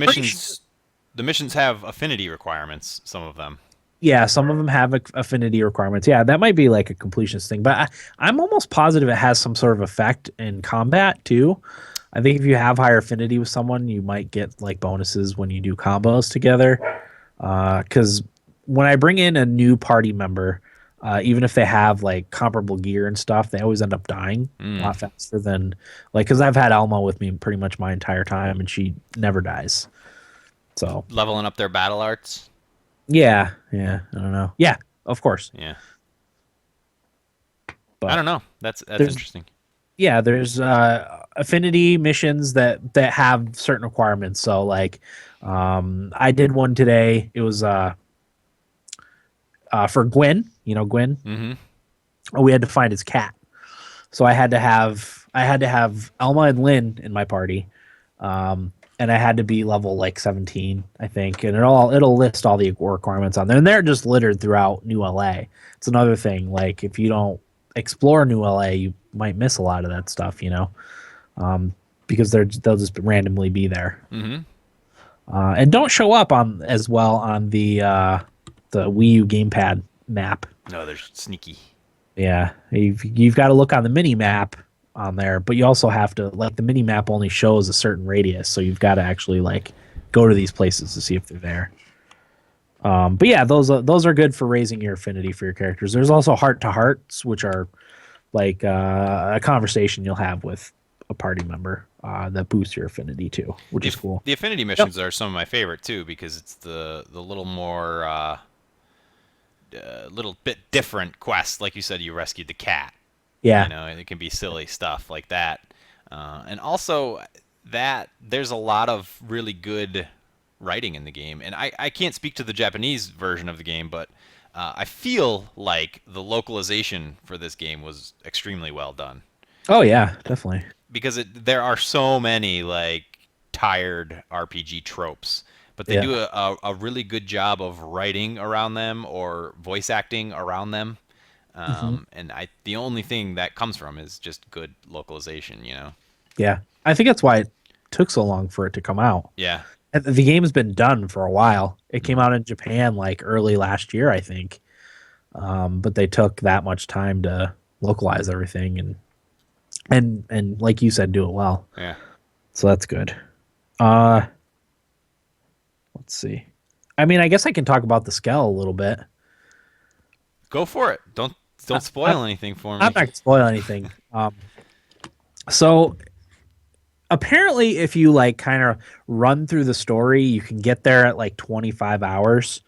missions have affinity requirements. Some of them. Yeah, some of them have affinity requirements. Yeah, that might be like a completionist thing, but I'm almost positive it has some sort of effect in combat too. I think if you have higher affinity with someone, you might get like bonuses when you do combos together. Because when I bring in a new party member, even if they have like comparable gear and stuff, they always end up dying a lot faster than because I've had Alma with me pretty much my entire time, and she never dies. So leveling up their battle arts. Yeah, I don't know. Yeah, of course. Yeah. But I don't know. That's interesting. Yeah, there's affinity missions that have certain requirements. So like I did one today. It was for Gwyn, Gwyn. Mm-hmm. We had to find his cat. So I had to have Alma and Lynn in my party. And I had to be level like 17, I think, and it'll list all the requirements on there, and they're just littered throughout New LA. It's another thing, like if you don't explore New LA, you might miss a lot of that stuff, because they'll just randomly be there, and don't show up on the Wii U gamepad map. No, they're sneaky. Yeah, you've got to look on the mini map on there, but you also have to the mini map only shows a certain radius, so you've got to actually go to these places to see if they're there. But yeah, those are good for raising your affinity for your characters. There's also heart to hearts, which are like a conversation you'll have with a party member that boosts your affinity too, which is cool. The affinity missions are some of my favorite too, because it's the little more little bit different quest. Like you said, you rescued the cat. Yeah. It can be silly stuff like that. And also that there's a lot of really good writing in the game. And I can't speak to the Japanese version of the game, but I feel like the localization for this game was extremely well done. Oh yeah, definitely. Because there are so many like tired RPG tropes, but they Yeah. do a really good job of writing around them or voice acting around them. Hmm. And the only thing that comes from is just good localization, you know? Yeah. I think that's why it took so long for it to come out. Yeah. And the game's been done for a while. It came out in Japan like early last year, I think. But they took that much time to localize everything and like you said, do it well. Yeah. So that's good. Uh let's see. I mean, I guess I can talk about the scale a little bit. Go for it. Don't spoil anything for me. I'm not gonna spoil anything. So apparently if you like kind of run through the story, you can get there at like 25 hours.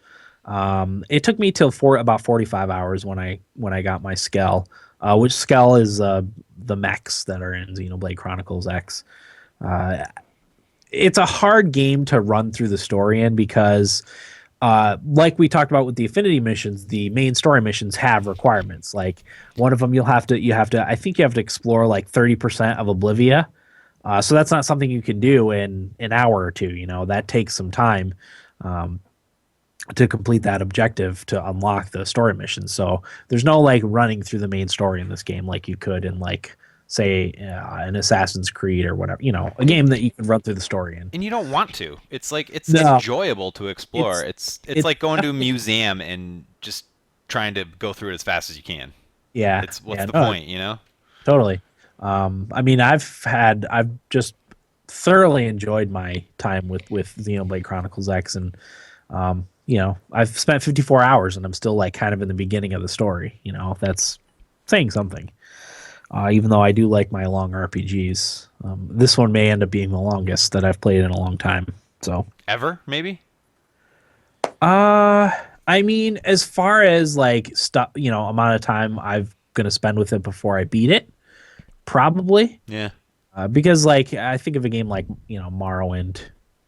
It took me till about 45 hours when I got my Skell, which Skell is the mechs that are in Xenoblade Chronicles X. Uh, it's a hard game to run through the story in because like we talked about with the affinity missions, the main story missions have requirements. Like one of them you have to I think you have to explore like 30% of Oblivia. So that's not something you can do in an hour or two. You know, that takes some time to complete that objective to unlock the story mission. So there's no like running through the main story in this game like you could in like say an Assassin's Creed or whatever. You know, a game that you can run through the story in. And you don't want to. It's like it's No, enjoyable to explore. It's like going to a museum and just trying to go through it as fast as you can. yeah, It's what's yeah, the no, point, you know? totally. I mean, I've just thoroughly enjoyed my time with Xenoblade Chronicles X, and you know, I've spent 54 hours, and I'm still like kind of in the beginning of the story. You know, that's saying something. Even though I do like my long RPGs, this one may end up being the longest that I've played in a long time. So, Ever, maybe? I mean, as far as like stuff, you know, amount of time I've gonna spend with it before I beat it, probably. Yeah. Because like I think of a game like Morrowind,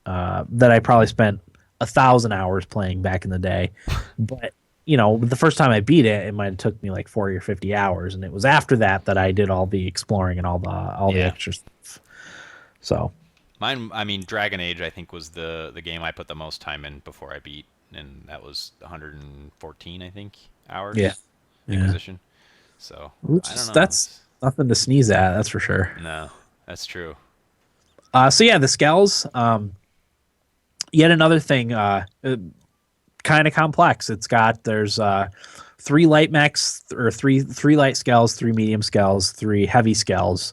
that I probably spent 1,000 hours playing back in the day, but the first time I beat it, it might have took me like 40 or 50 hours, and it was after that that I did all the exploring and all the Yeah. extra stuff. So Mine, I mean, Dragon Age, I think, was the game I put the most time in before I beat, and that was 114, I think, hours. yeah, yeah, Inquisition. So which I don't is know. that's nothing to sneeze at, that's for sure. No, that's true. So yeah, the Skells. Yet another thing, kind of complex. There's three light mechs or three light Skells, three medium Skells, three heavy Skells.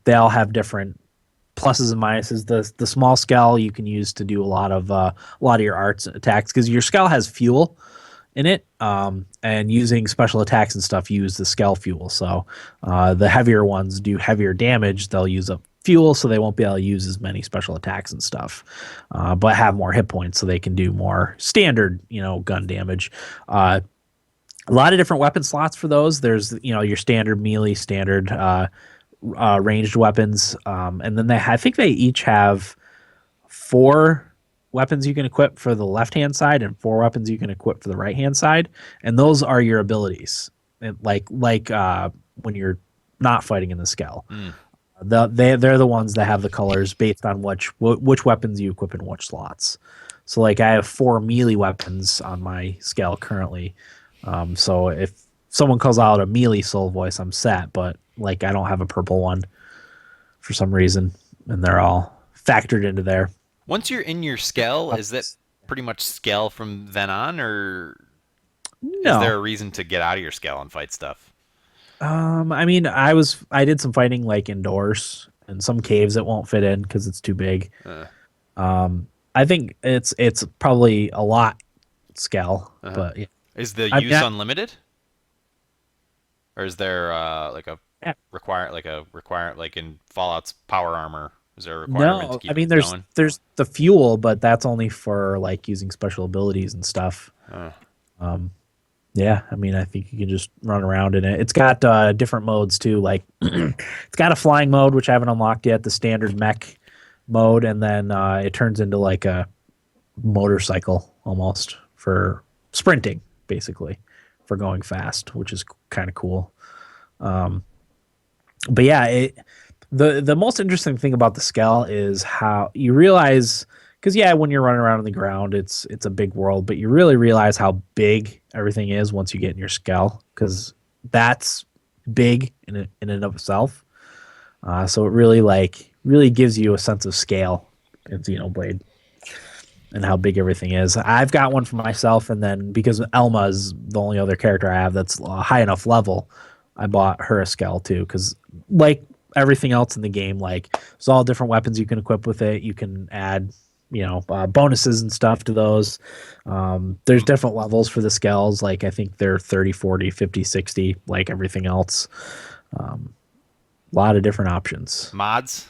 They all have different pluses and minuses. The small Skell you can use to do a lot of your arts attacks because your Skell has fuel in it, and using special attacks and stuff use the Skell fuel. So the heavier ones do heavier damage. They'll use up fuel, so they won't be able to use as many special attacks and stuff, but have more hit points, so they can do more standard, gun damage. A lot of different weapon slots for those. There's your standard melee, standard ranged weapons, and then I think they each have 4 weapons you can equip for the left hand side and 4 weapons you can equip for the right hand side, and those are your abilities. And like when you're not fighting in the Skell. They're the ones that have the colors based on which weapons you equip in which slots. So like I have 4 melee weapons on my Skell currently. So if someone calls out a melee soul voice, I'm set, but like I don't have a purple one for some reason, and they're all factored into there. Once you're in your Skell, is that pretty much Skell from then on, or No. is there a reason to get out of your Skell and fight stuff? I mean, I did some fighting like indoors in some caves it won't fit in because it's too big. I think it's probably a lot Skell, but yeah. Is the use unlimited, or is there like in Fallout's power armor? Is there a requirement to keep I mean, it going? there's the fuel, but that's only for like using special abilities and stuff. Yeah, I mean, I think you can just run around in it. It's got different modes too. Like, it's got a flying mode, which I haven't unlocked yet. The standard mech mode, and then it turns into like a motorcycle almost for sprinting, basically, for going fast, which is kind of cool. But yeah, the most interesting thing about the Skell is how you realize, because yeah, when you're running around on the ground, it's a big world, but you really realize how big everything is once you get in your Skell, because that's big in and of itself. So it really gives you a sense of scale in Xenoblade and how big everything is. I've got one for myself, and then because Elma is the only other character I have that's a high enough level, I bought her a Skell too, because like everything else in the game, like there's all different weapons you can equip with it. You can add, bonuses and stuff to those. There's different levels for the Skells. Like I think they're 30, 40, 50, 60, like everything else. A lot of different options. Mods?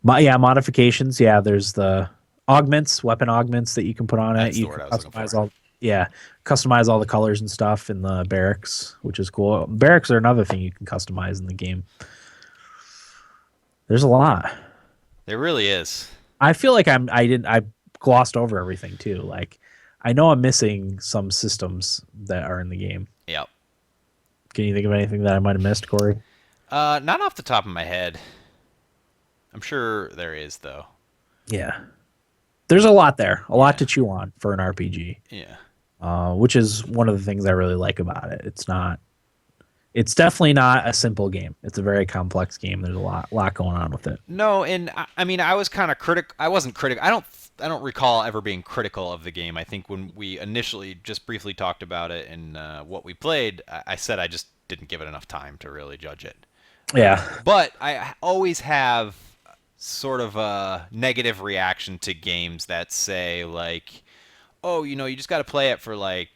Modifications. Yeah, there's the augments, weapon augments that you can put on it. You can customize all the colors and stuff in the barracks, which is cool. Barracks are another thing you can customize in the game. There's a lot. There really is. I feel like I glossed over everything too. Like I know I'm missing some systems that are in the game. Yep. Can you think of anything that I might have missed, Corey? Not off the top of my head. I'm sure there is though. Yeah. There's a lot there, a lot to chew on for an RPG. Yeah. Which is one of the things I really like about it. It's definitely not a simple game. It's a very complex game. There's a lot going on with it. No, and I mean, I was kind of I wasn't critical. I don't recall ever being critical of the game. I think when we initially just briefly talked about it and what we played, I said I just didn't give it enough time to really judge it. Yeah. But I always have sort of a negative reaction to games that say like, oh, you just got to play it for like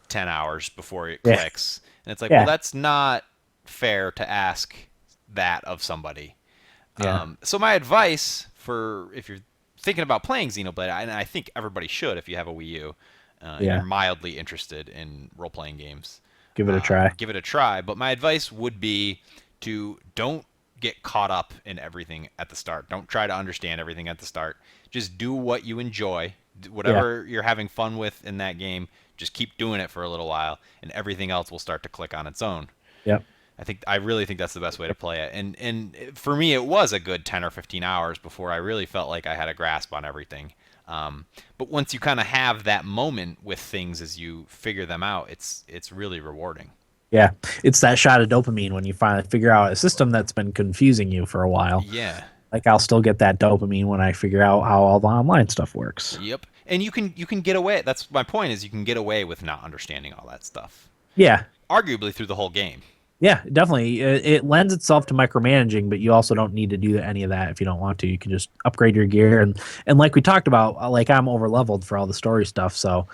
10 hours before it clicks. And it's like, well, that's not fair to ask that of somebody. Yeah. So my advice for if you're thinking about playing Xenoblade, and I think everybody should if you have a Wii U, you're mildly interested in role-playing games. Give it a try. Give it a try. But my advice would be to don't get caught up in everything at the start. Don't try to understand everything at the start. Just do what you enjoy. Whatever you're having fun with in that game, just keep doing it for a little while, and everything else will start to click on its own. Yep. I really think that's the best way to play it. And for me, it was a good 10 or 15 hours before I really felt like I had a grasp on everything. But once you kind of have that moment with things as you figure them out, it's really rewarding. Yeah, it's that shot of dopamine when you finally figure out a system that's been confusing you for a while. Yeah. Like I'll still get that dopamine when I figure out how all the online stuff works. Yep. And you can get away. That's my point, is you can get away with not understanding all that stuff. Yeah. Arguably through the whole game. Yeah, definitely. It lends itself to micromanaging, but you also don't need to do any of that if you don't want to. You can just upgrade your gear, and like we talked about, like I'm over leveled for all the story stuff, so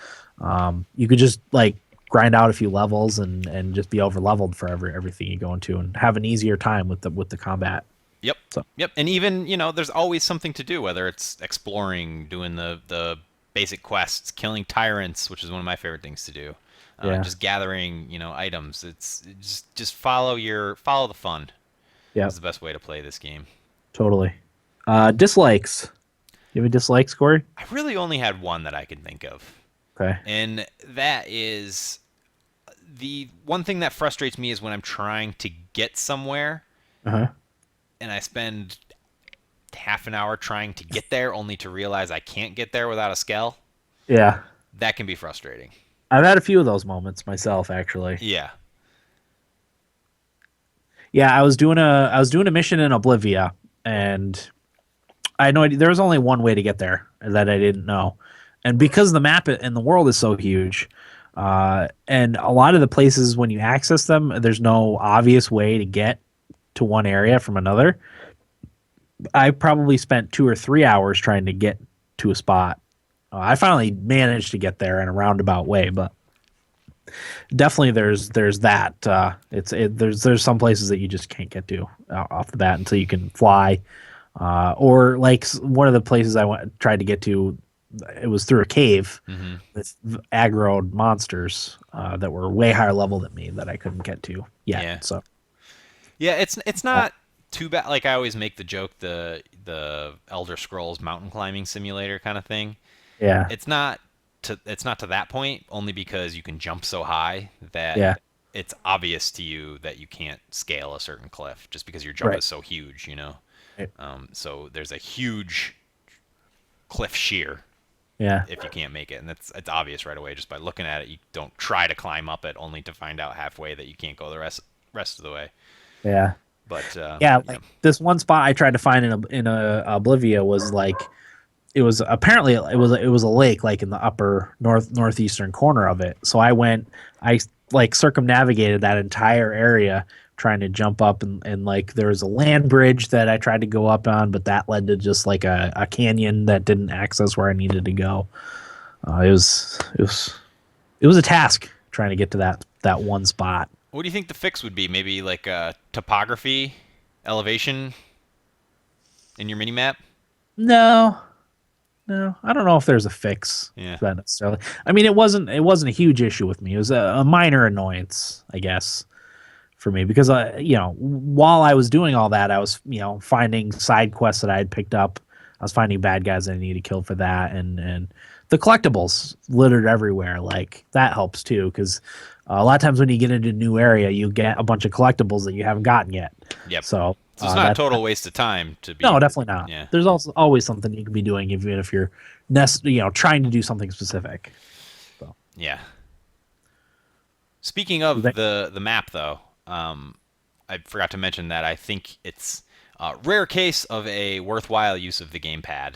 you could just like grind out a few levels and just be over leveled for everything you go into, and have an easier time with the combat. Yep. So. Yep. And even there's always something to do, whether it's exploring, doing the basic quests, killing tyrants, which is one of my favorite things to do. Just gathering, items. It's just follow the fun. Yeah, is the best way to play this game. Totally. Dislikes. You have a dislike, Corey? I really only had one that I could think of. Okay. And that is the one thing that frustrates me is when I'm trying to get somewhere, and I spend half an hour trying to get there, only to realize I can't get there without a Skell. Yeah. That can be frustrating. I've had a few of those moments myself, actually. Yeah. Yeah, I was doing a mission in Oblivia, and I had no idea. There was only one way to get there that I didn't know, and because the map and the world is so huge, and a lot of the places when you access them, there's no obvious way to get to one area from another. I probably spent 2 or 3 hours trying to get to a spot. I finally managed to get there in a roundabout way, but definitely there's that. There's some places that you just can't get to off the bat until you can fly, or like one of the places I tried to get to, it was through a cave with aggroed monsters that were way higher level than me that I couldn't get to yet. Yeah. So yeah, it's not too bad. Like I always make the joke, the Elder Scrolls mountain climbing simulator kind of thing. Yeah. It's not to that point, only because you can jump so high that Yeah. it's obvious to you that you can't scale a certain cliff just because your jump Right. is so huge, you know. Right. So there's a huge cliff shear Yeah. if you can't make it, and it's obvious right away just by looking at it. You don't try to climb up it only to find out halfway that you can't go the rest of the way. Yeah. But Yeah. yeah, Like this one spot I tried to find in a Oblivia was like it was apparently it was a lake like in the upper northeastern corner of it. So I like circumnavigated that entire area trying to jump up and like there was a land bridge that I tried to go up on, but that led to just like a canyon that didn't access where I needed to go. It was a task trying to get to that one spot. what do you think the fix would be? Maybe like topography, elevation in your mini map. No, no, I don't know if there's a fix Yeah. for that necessarily. I mean, it wasn't a huge issue with me. It was a minor annoyance, I guess, for me because while I was doing all that, I was finding side quests that I had picked up. I was finding bad guys that I needed to kill for that, and the collectibles littered everywhere. Like that helps too because a lot of times when you get into a new area, you get a bunch of collectibles that you haven't gotten yet. Yep. So it's not a total waste of time to be. no, definitely not. Yeah. There's also always something you can be doing even if you're trying to do something specific. So Yeah. Speaking of the map, though, I forgot to mention that I think it's a rare case of a worthwhile use of the gamepad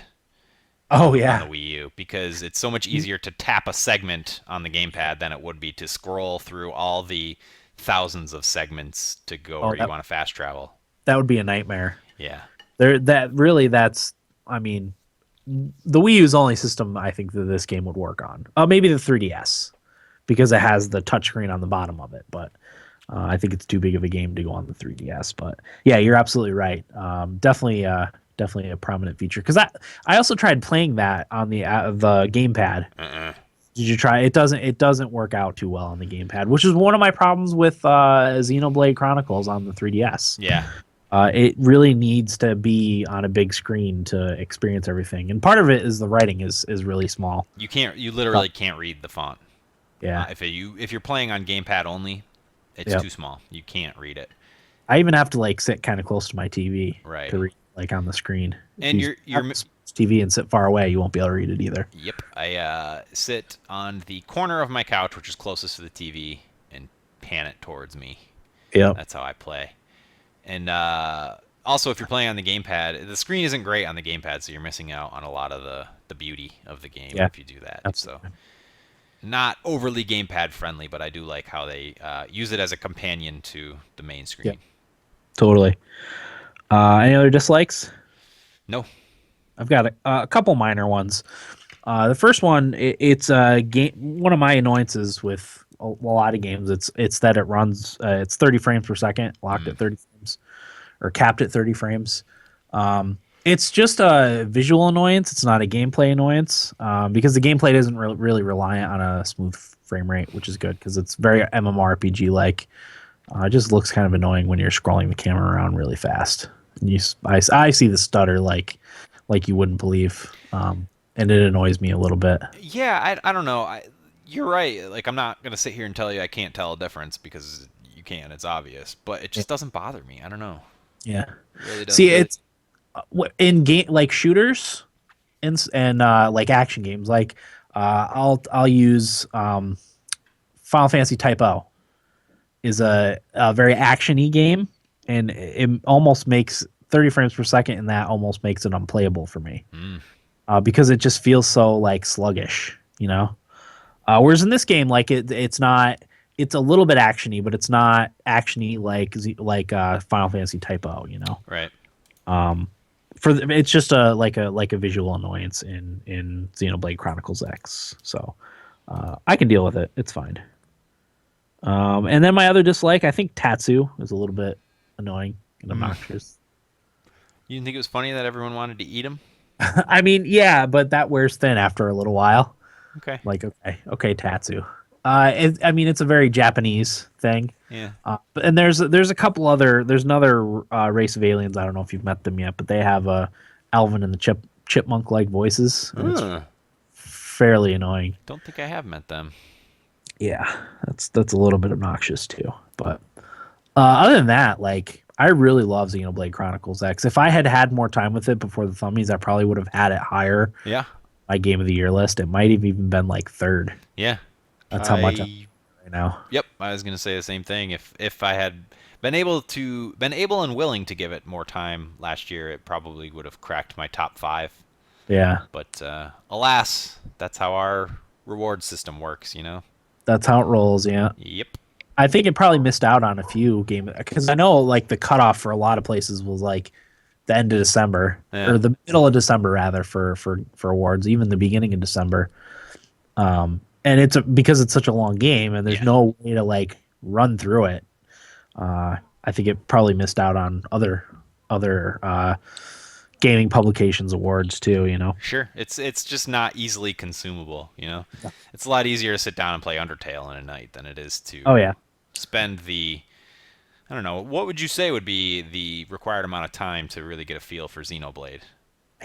oh on yeah, the Wii U because it's so much easier to tap a segment on the gamepad than it would be to scroll through all the thousands of segments to go where you want to fast travel. that would be a nightmare. Yeah. That's I mean the Wii U's only system I think that this game would work on. Maybe the 3DS because it has the touchscreen on the bottom of it, but I think it's too big of a game to go on the 3DS. But yeah, you're absolutely right. Definitely a prominent feature because I also tried playing that on the gamepad. Did you try? It doesn't work out too well on the gamepad, which is one of my problems with Xenoblade Chronicles on the 3DS. Yeah. It really needs to be on a big screen to experience everything, and part of it is the writing is really small. You literally can't read the font. Yeah. If you're playing on gamepad only, it's too small. You can't read it. I even have to like sit kind of close to my TV Right. to read like on the screen. And If you your have TV and sit far away, you won't be able to read it either. Yep. I sit on the corner of my couch, which is closest to the TV, and pan it towards me. Yeah. That's how I play. And also, if you're playing on the gamepad, the screen isn't great on the gamepad, so you're missing out on a lot of the beauty of the game if you do that. Absolutely. So, not overly gamepad friendly, but I do like how they use it as a companion to the main screen. Yeah. Totally. Any other dislikes? No. I've got a couple minor ones. The first one, it's a game. One of my annoyances with a lot of games, it's that it runs. It's 30 frames per second, locked at 30 frames, or capped at 30 frames. It's just a visual annoyance. It's not a gameplay annoyance because the gameplay isn't really reliant on a smooth frame rate, which is good because it's very MMORPG like. It just looks kind of annoying when you're scrolling the camera around really fast. And I see the stutter like you wouldn't believe, and it annoys me a little bit. Yeah, I don't know. You're right. Like I'm not gonna sit here and tell you I can't tell a difference because you can. It's obvious, but it just doesn't bother me. I don't know. Yeah. It really doesn't. See, it's in game like shooters and like action games. Like I'll use Final Fantasy Type O is a very action-y game, and it almost makes 30 frames per second, and that almost makes it unplayable for me because it just feels so like sluggish, you know. Whereas in this game, like it's not. It's a little bit actiony, but it's not actiony like Final Fantasy Type O, you know. Right. It's just a visual annoyance in Xenoblade Chronicles X. So I can deal with it. It's fine. And then my other dislike, I think Tatsu is a little bit annoying and obnoxious. You didn't think it was funny that everyone wanted to eat him? I mean, yeah, but that wears thin after a little while. Okay. Like, okay, Tatsu. I mean, it's a very Japanese thing. Yeah. And there's a couple other there's another race of aliens. I don't know if you've met them yet, but they have Alvin and the chipmunk like voices, and it's fairly annoying. Don't think I have met them. Yeah, that's a little bit obnoxious too. But other than that, like I really love Xenoblade Chronicles X. If I had had more time with it before the Thummies, I probably would have had it higher. Yeah. My game of the year list. It might have even been like third. Yeah. That's how much I'm right now. Yep, I was gonna say the same thing. If I had been able and willing to give it more time last year, it probably would have cracked my top 5. Yeah. But alas, that's how our reward system works, you know. That's how it rolls. Yeah. Yep. I think it probably missed out on a few games because I know like the cutoff for a lot of places was like the end of December or the middle of December rather for awards, even the beginning of December. And because it's such a long game and there's no way to like run through it. I think it probably missed out on other gaming publications awards too, you know. Sure. It's just not easily consumable, you know. Yeah. It's a lot easier to sit down and play Undertale in a night than it is to spend the I don't know, what would you say would be the required amount of time to really get a feel for Xenoblade?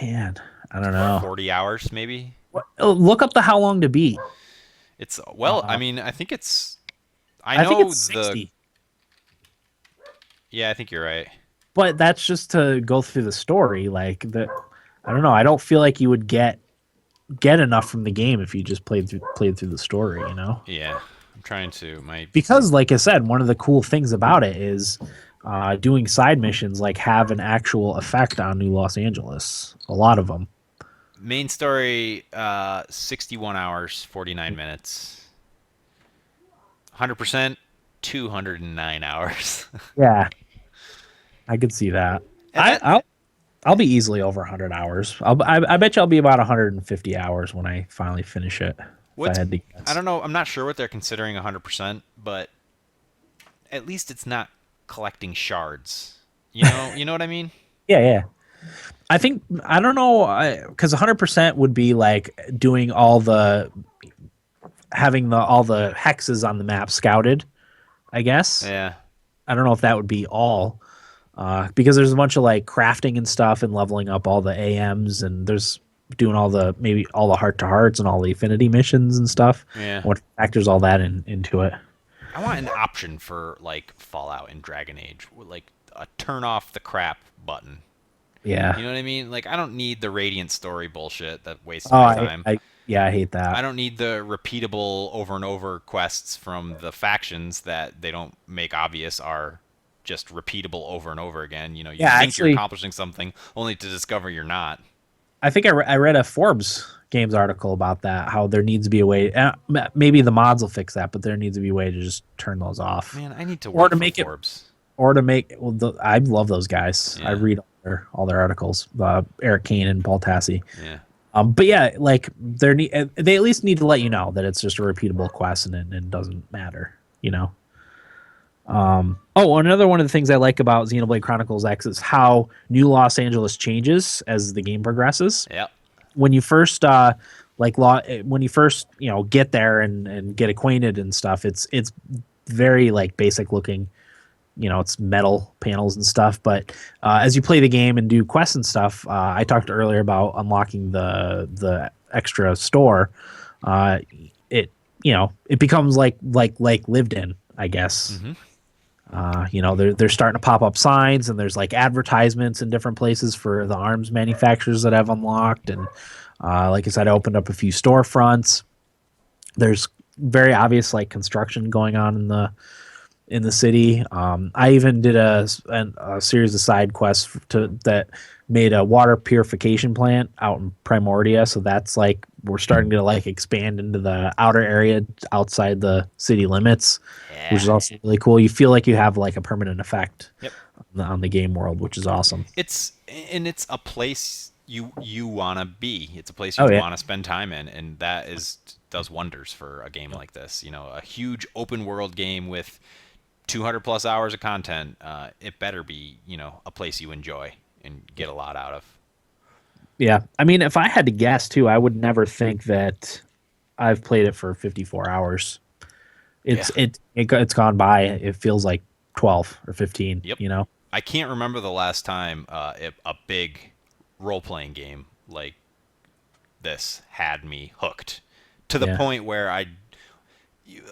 Man, I don't know. 40 hours maybe? Look up the how long to beat. It's I mean, I think it's I think it's 60. Yeah, I think you're right. But that's just to go through the story. Like I don't know. I don't feel like you would get enough from the game if you just played through the story. You know? Yeah, I'm trying to. Because, like I said, one of the cool things about it is doing side missions like have an actual effect on New Los Angeles. A lot of them. Main story, 61 hours, 49 minutes. 100%, 209 hours. Yeah. I could see that. I'll be easily over 100 hours. I bet you I'll be about 150 hours when I finally finish it. I don't know. I'm not sure what they're considering 100%, but at least it's not collecting shards. You know what I mean? Yeah. I think I don't know because 100% would be like doing all the hexes on the map scouted. I guess. Yeah. I don't know if that would be all. Because there's a bunch of like crafting and stuff and leveling up all the AMs and there's doing all the heart to hearts and all the affinity missions and stuff. Yeah. What factors all that into it? I want an option for like Fallout and Dragon Age, like a turn off the crap button. Yeah. You know what I mean? Like I don't need the Radiant story bullshit that wastes my time. I hate that. I don't need the repeatable over and over quests from the factions that they don't make obvious are just repeatable over and over again. You know, you think you're accomplishing something only to discover you're not. I think I read a Forbes Games article about that, how there needs to be a way, maybe the mods will fix that, but there needs to be a way to just turn those off. Man, I need to work for Forbes. I love those guys. Yeah. I read all their articles, Eric Kane and Paul Tassi. Yeah. But yeah, like they at least need to let you know that it's just a repeatable quest and it doesn't matter, you know? Another one of the things I like about Xenoblade Chronicles X is how New Los Angeles changes as the game progresses. Yeah. When you first get there and get acquainted and stuff, it's very like basic looking. You know, it's metal panels and stuff. But as you play the game and do quests and stuff, I talked earlier about unlocking the extra store. It becomes like lived in, I guess. Mm-hmm. They're starting to pop up signs and there's like advertisements in different places for the arms manufacturers that I've unlocked. And like I said, I opened up a few storefronts. There's very obvious like construction going on in the city. I even did a series of side quests that made a water purification plant out in Primordia. So that's like we're starting to like expand into the outer area outside the city limits, which is also really cool. You feel like you have like a permanent effect on the game world, which is awesome. It's a place you want to be. It's a place you want to spend time in, and that does wonders for a game like this. You know, a huge open world game with 200 plus hours of content. It better be, a place you enjoy and get a lot out of. Yeah. I mean, if I had to guess too, I would never think that I've played it for 54 hours. It's gone by. It feels like 12 or 15. Yep. You know. I can't remember the last time a big role playing game like this had me hooked to the Yeah. point where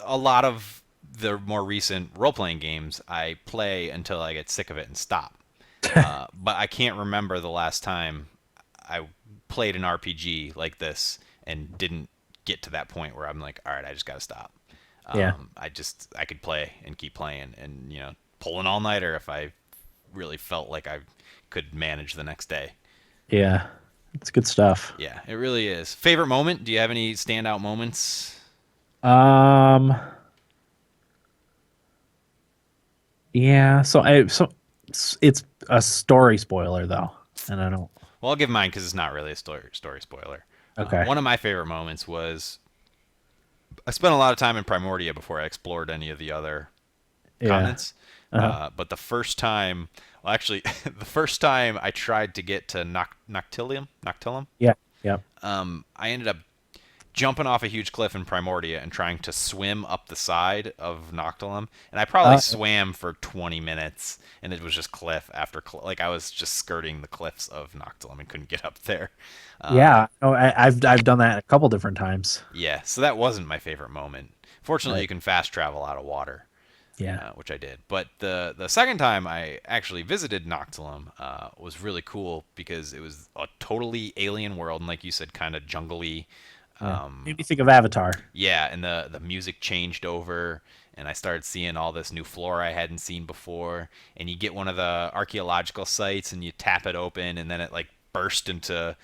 a lot of the more recent role playing games I play until I get sick of it and stop. But I can't remember the last time I played an RPG like this and didn't get to that point where I'm like, all right, I just got to stop. Yeah. I could play and keep playing and pull an all nighter if I really felt like I could manage the next day. Yeah. It's good stuff. Yeah, it really is. Favorite moment? Do you have any standout moments? Um. Yeah. It's a story spoiler though, and I don't. Well, I'll give mine because it's not really a story spoiler. Okay. One of my favorite moments was I spent a lot of time in Primordia before I explored any of the other Yeah. continents. Uh-huh. But the first time, well, actually, the first time I tried to get to Noctilium, Yeah. Yeah. I ended up jumping off a huge cliff in Primordia and trying to swim up the side of Noctilum. And I probably Uh, swam for 20 minutes, and it was just cliff after cliff. Like I was just skirting the cliffs of Noctilum and couldn't get up there. yeah. No, I've done that a couple different times. Yeah, so that wasn't my favorite moment. Fortunately, Right. you can fast travel out of water, Yeah. which I did. But the second time I actually visited Noctilum was really cool because it was a totally alien world, and like you said, kind of jungly. Yeah. Made me think of Avatar. Yeah, and the music changed over, and I started seeing all this new flora I hadn't seen before. And you get one of the archaeological sites, and you tap it open, and then it like burst into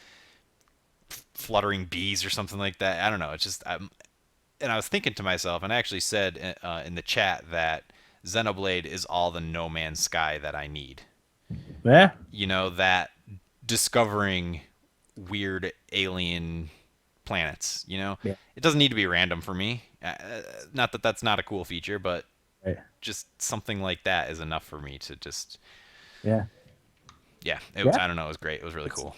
fluttering bees or something like that. I don't know. It's just, and I was thinking to myself, and I actually said in the chat that Xenoblade is all the No Man's Sky that I need. Yeah. That discovering weird alien planets. Yeah. It doesn't need to be random for me. Not that that's not a cool feature, but Right. just something like that is enough for me to just, Yeah. yeah. Yeah. I don't know. It was great. It was really cool.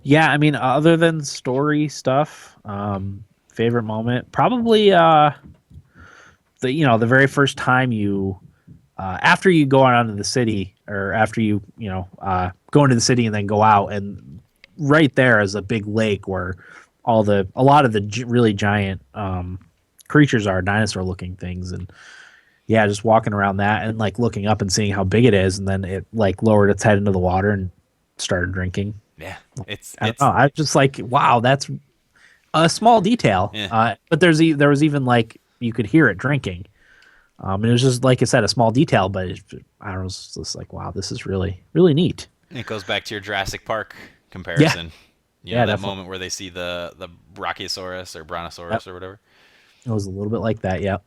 Yeah. I mean, other than story stuff, favorite moment probably the very first time you after you go out into the city, or after go into the city and then go out, and right there is a big lake where a lot of the really giant creatures are dinosaur looking things. And yeah, just walking around that and like looking up and seeing how big it is, and then it like lowered its head into the water and started drinking. Yeah. It's I don't know, I just like, wow, that's a small detail. Yeah. But there was even like you could hear it drinking. And it was just, like I said, a small detail, but I was just like, wow, this is really, really neat. It goes back to your Jurassic Park comparison. Yeah, That definitely. moment where they see the Brachiosaurus or Brontosaurus or whatever. It was a little bit like that, yeah.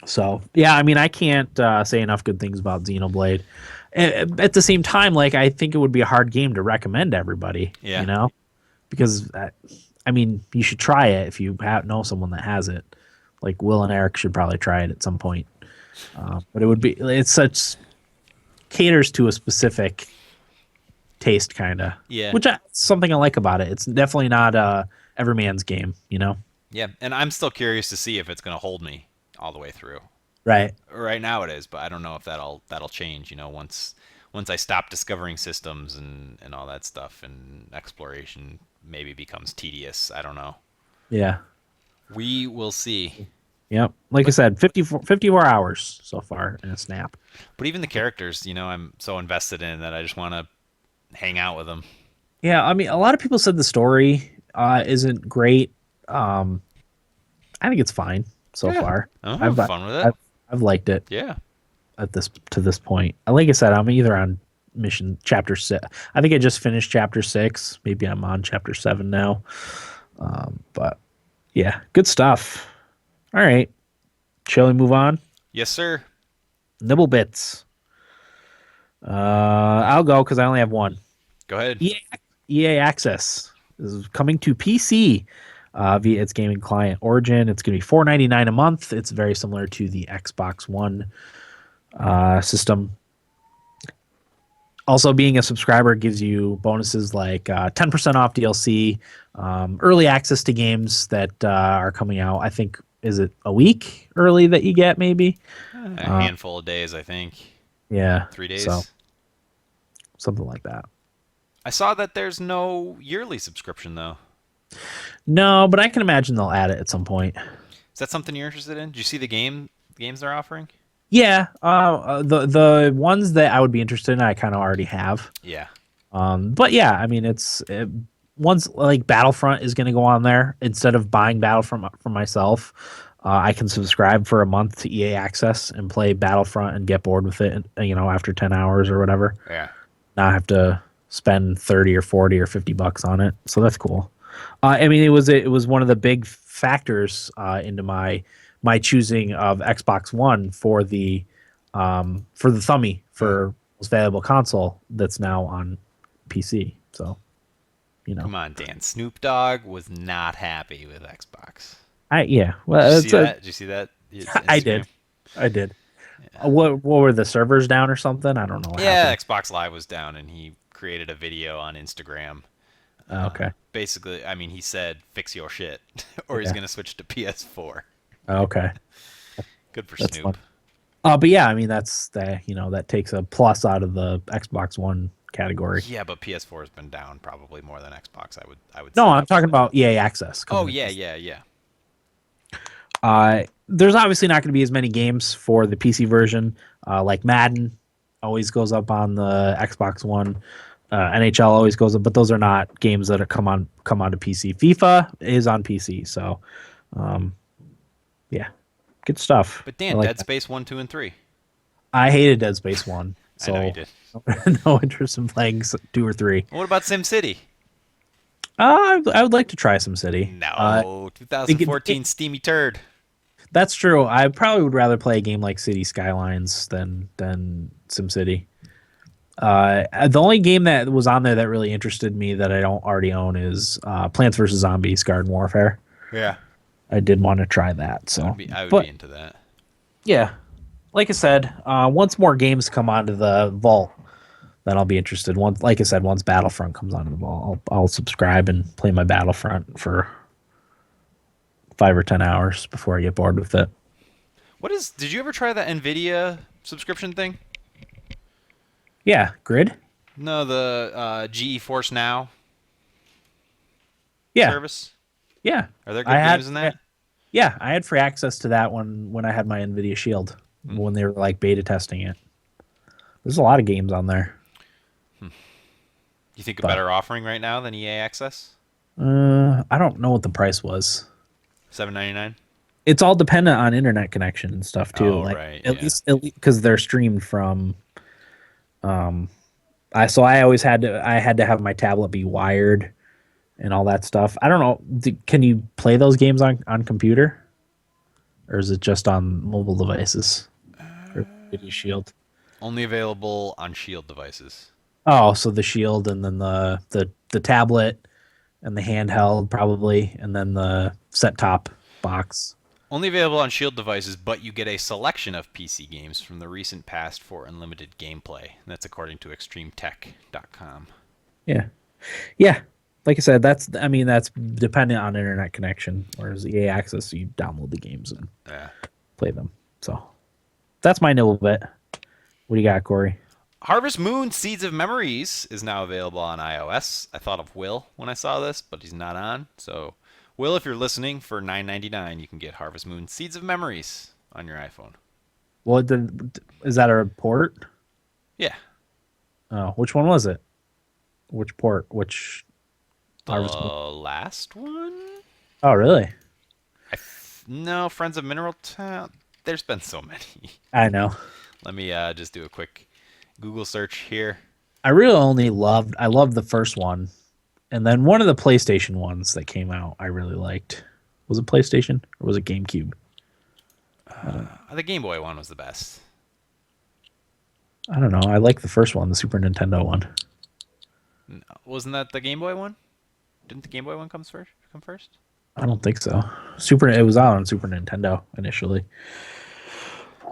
So yeah, I mean, I can't say enough good things about Xenoblade. At the same time, like, I think it would be a hard game to recommend to everybody. Yeah. Because I mean, you should try it if you know someone that has it. Like Will and Eric should probably try it at some point. But it's caters to a specific taste, kind of. Yeah. Which something I like about it. It's definitely not every man's game. Yeah, and I'm still curious to see if it's going to hold me all the way through. Right. Right now it is, but I don't know if that'll change. Once I stop discovering systems and all that stuff, and exploration maybe becomes tedious. I don't know. Yeah. We will see. Yep. Like I said, 54 hours so far in a snap. But even the characters, I'm so invested in that I just want to hang out with them. Yeah, I mean, a lot of people said the story isn't great. I think it's fine so far. I'm having fun with it. I've liked it. Yeah. To this point. Like I said, I'm either on mission chapter 6. I think I just finished chapter 6. Maybe I'm on chapter 7 now. But yeah, good stuff. All right. Shall we move on? Yes, sir. Nibble bits. I'll go because I only have one. Go ahead. EA Access is coming to PC via its gaming client Origin. It's going to be $4.99 a month. It's very similar to the Xbox One system. Also, being a subscriber gives you bonuses like 10% off DLC, early access to games that are coming out. I think, is it a week early that you get, maybe? A handful of days, I think. Yeah. 3 days. So, something like that. I saw that there's no yearly subscription, though. No, but I can imagine they'll add it at some point. Is that something you're interested in? Did you see the games they're offering? Yeah, the ones that I would be interested in, I kind of already have. Yeah. But yeah, I mean, ones like Battlefront is going to go on there instead of buying Battlefront for myself. I can subscribe for a month to EA Access and play Battlefront and get bored with it, after 10 hours or whatever. Yeah. Not have to spend 30 or 40 or $50 on it. So that's cool. I mean, it was one of the big factors into my choosing of Xbox One for the Thummy for most valuable console that's now on PC. So, Come on, Dan. Snoop Dogg was not happy with Xbox. Well, Did you see that? I did. Yeah. What were the servers down or something? I don't know. Yeah, Xbox Live was down, and he created a video on Instagram. Okay. Basically, I mean, he said, "Fix your shit," or he's gonna switch to PS4. Okay. Good for Snoop. But yeah, I mean, that takes a plus out of the Xbox One category. Yeah, but PS4 has been down probably more than Xbox. I would. No, I'm talking about EA Access. Oh yeah. There's obviously not going to be as many games for the PC version. Like Madden always goes up on the Xbox One. NHL always goes up, but those are not games that come onto PC. FIFA is on PC, so yeah, good stuff. But Dan, Dead Space 1, 2, and 3. I hated Dead Space 1, so I know you did. No interest in playing 2 or 3. What about SimCity? I would like to try SimCity. No, 2014 steamy turd. That's true. I probably would rather play a game like City Skylines than SimCity. The only game that was on there that really interested me that I don't already own is Plants vs. Zombies Garden Warfare. Yeah. I did want to try that. So I would be into that. Yeah. Like I said, once more games come onto the vault, then I'll be interested. Once Battlefront comes onto the vault, I'll subscribe and play my Battlefront for 5 or 10 hours before I get bored with it. Did you ever try that NVIDIA subscription thing? Yeah, Grid? No, the GeForce Now service? Yeah. Are there good games in that? Yeah, I had free access to that when I had my NVIDIA Shield, when they were like beta testing it. There's a lot of games on there. You think a better offering right now than EA Access? I don't know what the price was. $7.99. It's all dependent on internet connection and stuff too. Right. At least because they're streamed from. I always had to have my tablet be wired, and all that stuff. I don't know. Can you play those games on computer, or is it just on mobile devices? Or Video Shield. Only available on Shield devices. Oh, so the Shield and then the tablet and the handheld probably, and then the set-top box. Only available on Shield devices, but you get a selection of PC games from the recent past for unlimited gameplay. That's according to extremetech.com. Yeah. Like I said, that's dependent on internet connection, whereas EA Access, you download the games and play them. So that's my nibble bit. What do you got, Corey? Harvest Moon Seeds of Memories is now available on iOS. I thought of Will when I saw this, but he's not on. So, Will, if you're listening, for $9.99, you can get Harvest Moon Seeds of Memories on your iPhone. Well, is that a port? Yeah. Oh, which one was it? Which port? Which Harvest Moon? Last one? Oh, really? No, Friends of Mineral Town. There's been so many. I know. Let me just do a quick Google search here. I loved the first one, and then one of the PlayStation ones that came out I really liked. Was it PlayStation or was it GameCube? The Game Boy one was the best. I don't know. I like the first one, the Super Nintendo one. No, wasn't that the Game Boy one? Didn't the Game Boy one come first? I don't think so. It was out on Super Nintendo initially.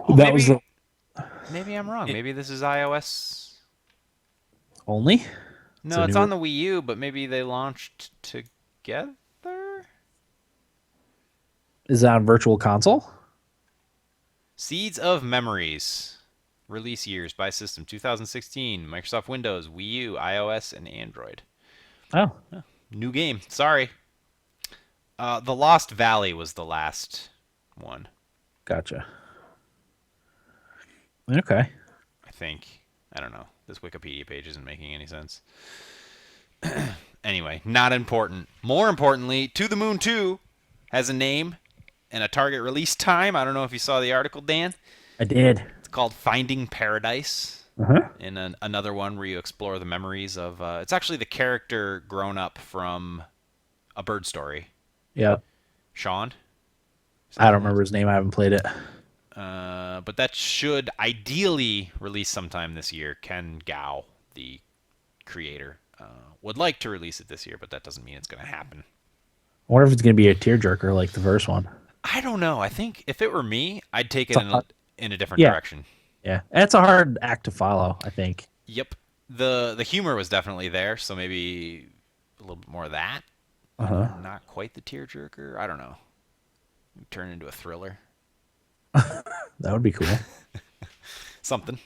Well, maybe I'm wrong. Maybe this is iOS. Only? No, it's on the Wii U, but maybe they launched together? Is it on Virtual Console? Seeds of Memories. Release years by system 2016, Microsoft Windows, Wii U, iOS, and Android. Oh. New game. Sorry. The Lost Valley was the last one. Gotcha. Okay. I think. I don't know. This Wikipedia page isn't making any sense. Anyway, not important. More importantly, To the Moon 2 has a name and a target release time. I don't know if you saw the article, Dan. I did. It's called Finding Paradise. Uh-huh. And another one where you explore the memories of... it's actually the character grown up from A Bird Story. Yeah. Sean? I don't remember his name. I haven't played it. But that should ideally release sometime this year. Ken Gao, the creator, would like to release it this year, but that doesn't mean it's going to happen. I wonder if it's going to be a tearjerker like the first one. I don't know. I think if it were me, I'd take it in a different direction. Yeah, it's a hard act to follow, I think. Yep. The humor was definitely there, so maybe a little bit more of that. Not quite the tearjerker. I don't know. Turn into a thriller. That would be cool. Something.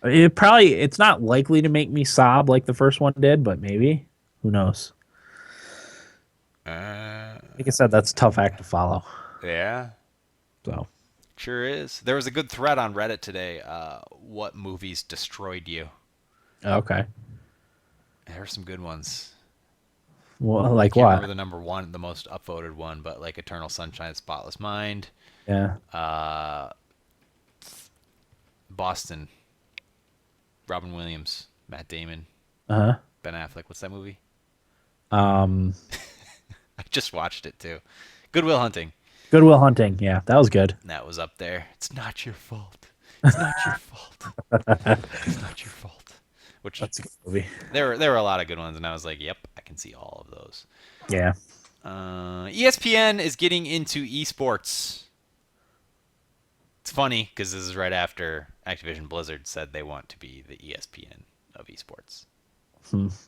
It's not likely to make me sob like the first one did, but maybe. Who knows? Like I said, that's a tough act to follow. Yeah. So. Sure is. There was a good thread on Reddit today. What movies destroyed you? Okay. There are some good ones. Well, like I can't what? remember the number one, the most upvoted one, but like Eternal Sunshine of the Spotless Mind. Yeah. Boston. Robin Williams, Matt Damon, Ben Affleck. What's that movie? I just watched it too. Good Will Hunting. Good Will Hunting. Yeah, that was good. That was up there. It's not your fault. It's not your fault. It's not your fault. Which that's a good movie. There were a lot of good ones, and I was like, yep, I can see all of those. Yeah. ESPN is getting into esports. It's funny because this is right after Activision Blizzard said they want to be the ESPN of esports.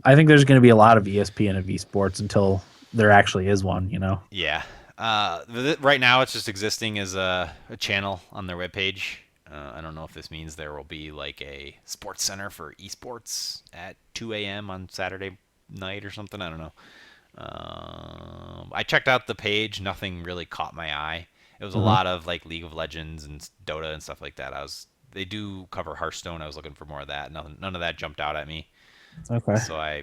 I think there's going to be a lot of ESPN of esports until there actually is one, you know? Yeah. Right now it's just existing as a channel on their webpage. I don't know if this means there will be like a sports center for esports at 2 a.m. on Saturday night or something. I don't know. I checked out the page. Nothing really caught my eye. It was a lot of like League of Legends and Dota and stuff like that. They do cover Hearthstone. I was looking for more of that. None of that jumped out at me. Okay. So I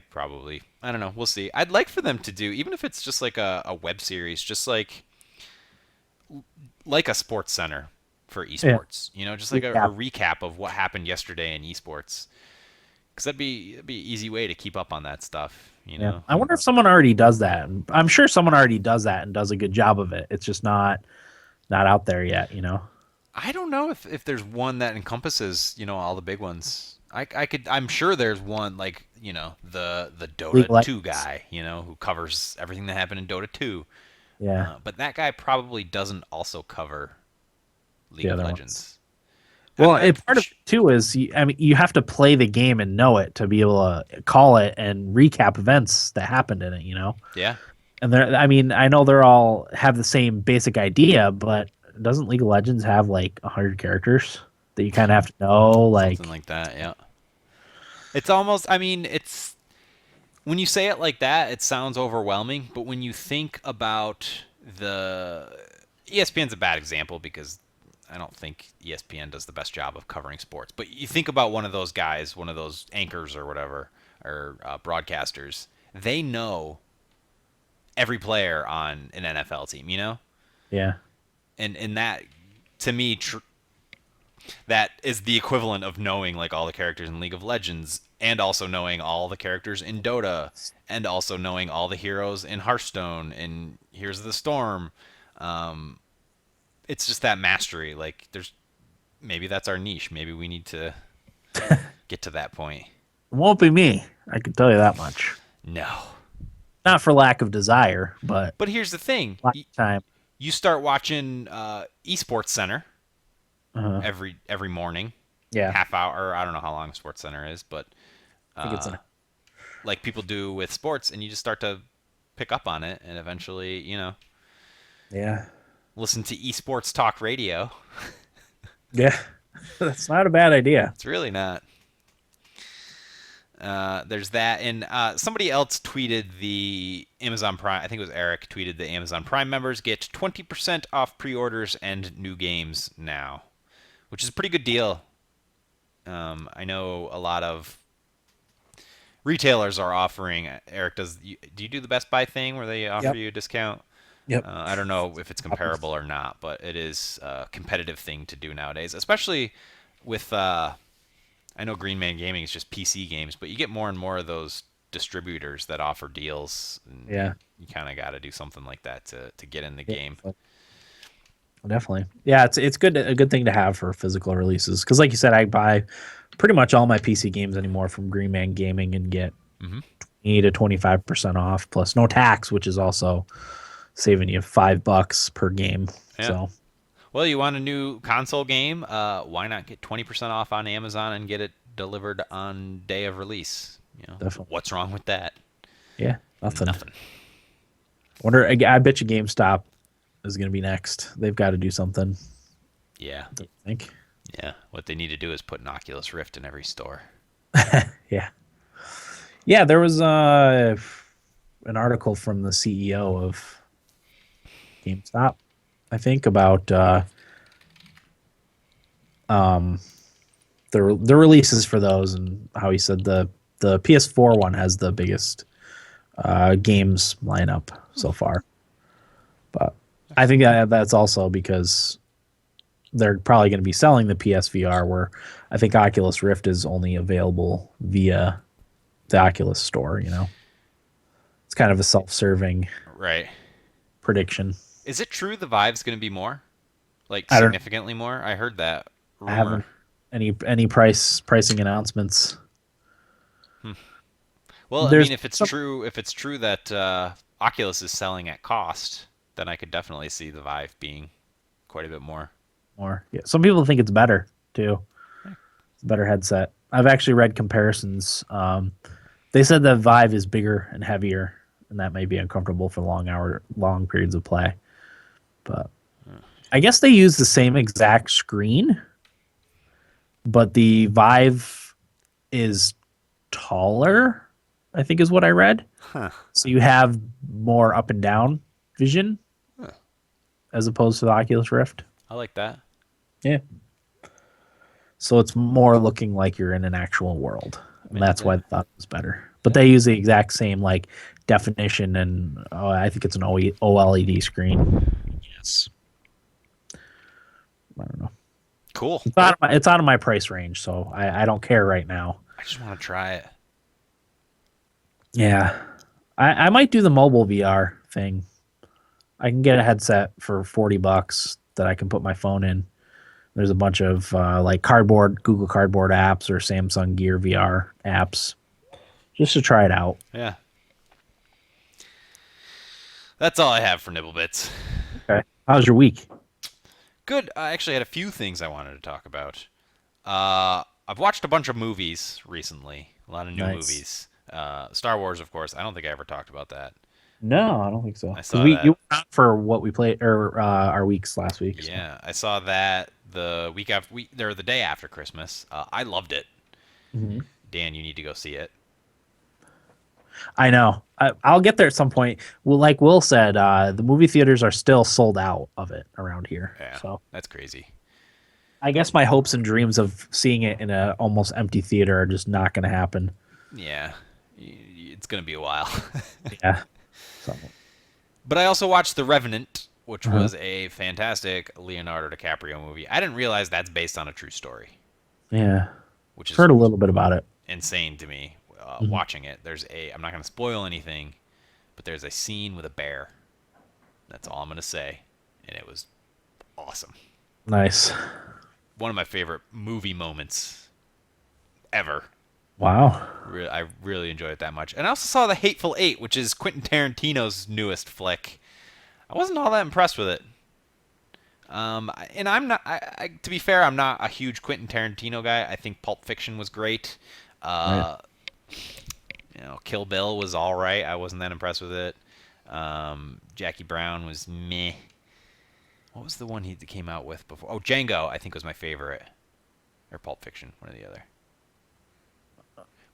don't know. We'll see. I'd like for them to do, even if it's just like a web series, just like a sports center for esports. Yeah. You know, just like a recap of what happened yesterday in esports. Because that'd be an easy way to keep up on that stuff. You know. Yeah. I wonder if someone already does that. I'm sure someone already does that and does a good job of it. It's just not out there yet, you know. I don't know if there's one that encompasses, you know, all the big ones. I'm sure there's one like, you know, the Dota 2 guy, you know, who covers everything that happened in Dota 2. Yeah. But that guy probably doesn't also cover League of Legends. Well, part of it too is, you have to play the game and know it to be able to call it and recap events that happened in it, you know? Yeah. And I know they're all have the same basic idea, but doesn't League of Legends have like 100 characters that you kind of have to know? Like something like that, yeah. It's almost, it's when you say it like that, it sounds overwhelming. But when you think about ESPN's a bad example because I don't think ESPN does the best job of covering sports. But you think about one of those guys, one of those anchors or whatever, or broadcasters. They know every player on an NFL team, you know? Yeah. And that, to me, that is the equivalent of knowing like all the characters in League of Legends and also knowing all the characters in Dota and also knowing all the heroes in Hearthstone and Heroes of the Storm. It's just that mastery. Like maybe that's our niche. Maybe we need to get to that point. It won't be me. I can tell you that much. No. Not for lack of desire, but here's the thing. Time. You start watching Esports Center every morning. Yeah. Half hour. Or I don't know how long Sports Center is, but I think it's like people do with sports, and you just start to pick up on it, and eventually, yeah. listen to esports talk radio. Yeah. That's not a bad idea. It's really not. There's that, and somebody else tweeted the Amazon Prime. I think it was Eric tweeted the Amazon Prime members get 20% off pre-orders and new games now, which is a pretty good deal. I know a lot of retailers are offering. Eric, do you do the Best Buy thing where they offer you a discount? Yep. I don't know if it's comparable or not, but it is a competitive thing to do nowadays, especially with. I know Green Man Gaming is just PC games, but you get more and more of those distributors that offer deals. And yeah. You kind of got to do something like that to get in the game. Definitely. Yeah, it's a good thing to have for physical releases, because like you said, I buy pretty much all my PC games anymore from Green Man Gaming and get 20 to 25% off plus no tax, which is also saving you $5 per game. Yeah. So, well, you want a new console game? Why not get 20% off on Amazon and get it delivered on day of release? Definitely. What's wrong with that? Yeah, nothing. I bet you GameStop is going to be next. They've got to do something. Yeah. I think. Yeah. What they need to do is put an Oculus Rift in every store. Yeah. Yeah, there was an article from the CEO of GameStop, I think, about the releases for those, and how he said the PS4 one has the biggest games lineup so far. But I think that's also because they're probably going to be selling the PSVR, where I think Oculus Rift is only available via the Oculus store. It's kind of a self-serving prediction. Is it true the Vive's going to be more, like significantly more? I heard that rumor. I haven't any pricing announcements. Well, I mean, if it's true that Oculus is selling at cost, then I could definitely see the Vive being quite a bit more. Yeah. Some people think it's better too. It's a better headset. I've actually read comparisons. They said the Vive is bigger and heavier, and that may be uncomfortable for long periods of play. But I guess they use the same exact screen, but the Vive is taller, I think is what I read. Huh. So you have more up and down vision as opposed to the Oculus Rift. I like that. Yeah. So it's more looking like you're in an actual world. And that's why I thought it was better. But they use the exact same definition, and I think it's an OLED screen. Yes. I don't know. Cool. It's out of my price range, so I don't care right now. I just want to try it. Yeah. I might do the mobile VR thing. I can get a headset for $40 that I can put my phone in. There's a bunch of Google Cardboard apps or Samsung Gear VR apps, just to try it out. Yeah. That's all I have for Nibblebits. Okay. How's your week? Good. I actually had a few things I wanted to talk about. I've watched a bunch of movies recently. A lot of new movies. Star Wars, of course. I don't think I ever talked about that. No, I don't think so. I saw that. You went out for what we played, or our weeks last week. Yeah, so. I saw that the week after, the day after Christmas. I loved it. Mm-hmm. Dan, you need to go see it. I know. I'll get there at some point. Well, like Will said, the movie theaters are still sold out of it around here. Yeah, so that's crazy. I guess my hopes and dreams of seeing it in a almost empty theater are just not going to happen. Yeah, it's going to be a while. Yeah. So. But I also watched The Revenant, which was a fantastic Leonardo DiCaprio movie. I didn't realize that's based on a true story. Yeah. Which is heard a little bit about it. Insane to me. Watching it, I'm not going to spoil anything, but there's a scene with a bear. That's all I'm going to say. And it was awesome. Nice. One of my favorite movie moments ever. Wow. I really enjoyed it that much. And I also saw The Hateful Eight, which is Quentin Tarantino's newest flick. I wasn't all that impressed with it. And I'm not, to be fair, I'm not a huge Quentin Tarantino guy. I think Pulp Fiction was great. Right. Kill Bill was all right. I wasn't that impressed with it. Jackie Brown was meh. What was the one he came out with before? Oh, Django, I think was my favorite, or Pulp Fiction, one or the other.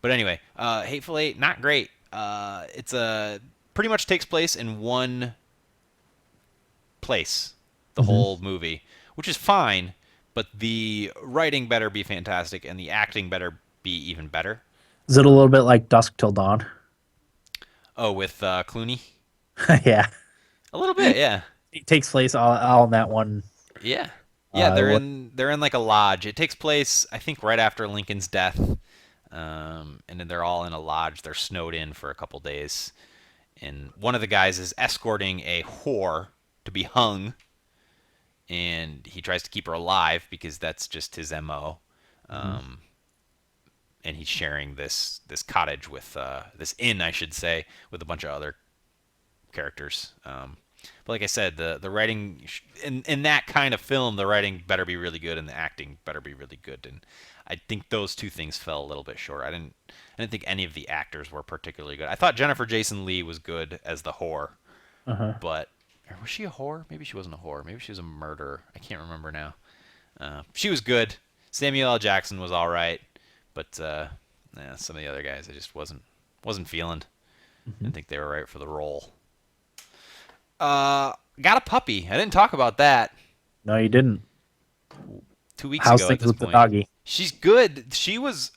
But anyway, Hateful Eight, not great. It's pretty much takes place in one place, the whole movie, which is fine. But the writing better be fantastic, and the acting better be even better. Is it a little bit like Dusk Till Dawn? Oh, with Clooney? Yeah. A little bit, yeah. It takes place all in that one. Yeah. Yeah, they're in like a lodge. It takes place, I think, right after Lincoln's death. And then they're all in a lodge. They're snowed in for a couple days. And one of the guys is escorting a whore to be hung. And he tries to keep her alive because that's just his MO. And he's sharing this cottage with this inn, I should say, with a bunch of other characters. But like I said, the writing in that kind of film, the writing better be really good and the acting better be really good. And I think those two things fell a little bit short. I didn't think any of the actors were particularly good. I thought Jennifer Jason Leigh was good as the whore, but or was she a whore? Maybe she wasn't a whore. Maybe she was a murderer. I can't remember now. She was good. Samuel L. Jackson was all right, but some of the other guys I just wasn't feeling. I didn't think they were right for the role. Got a puppy. I didn't talk about that. No, you didn't. 2 weeks How's ago things at this with point. the doggy? She's good. She was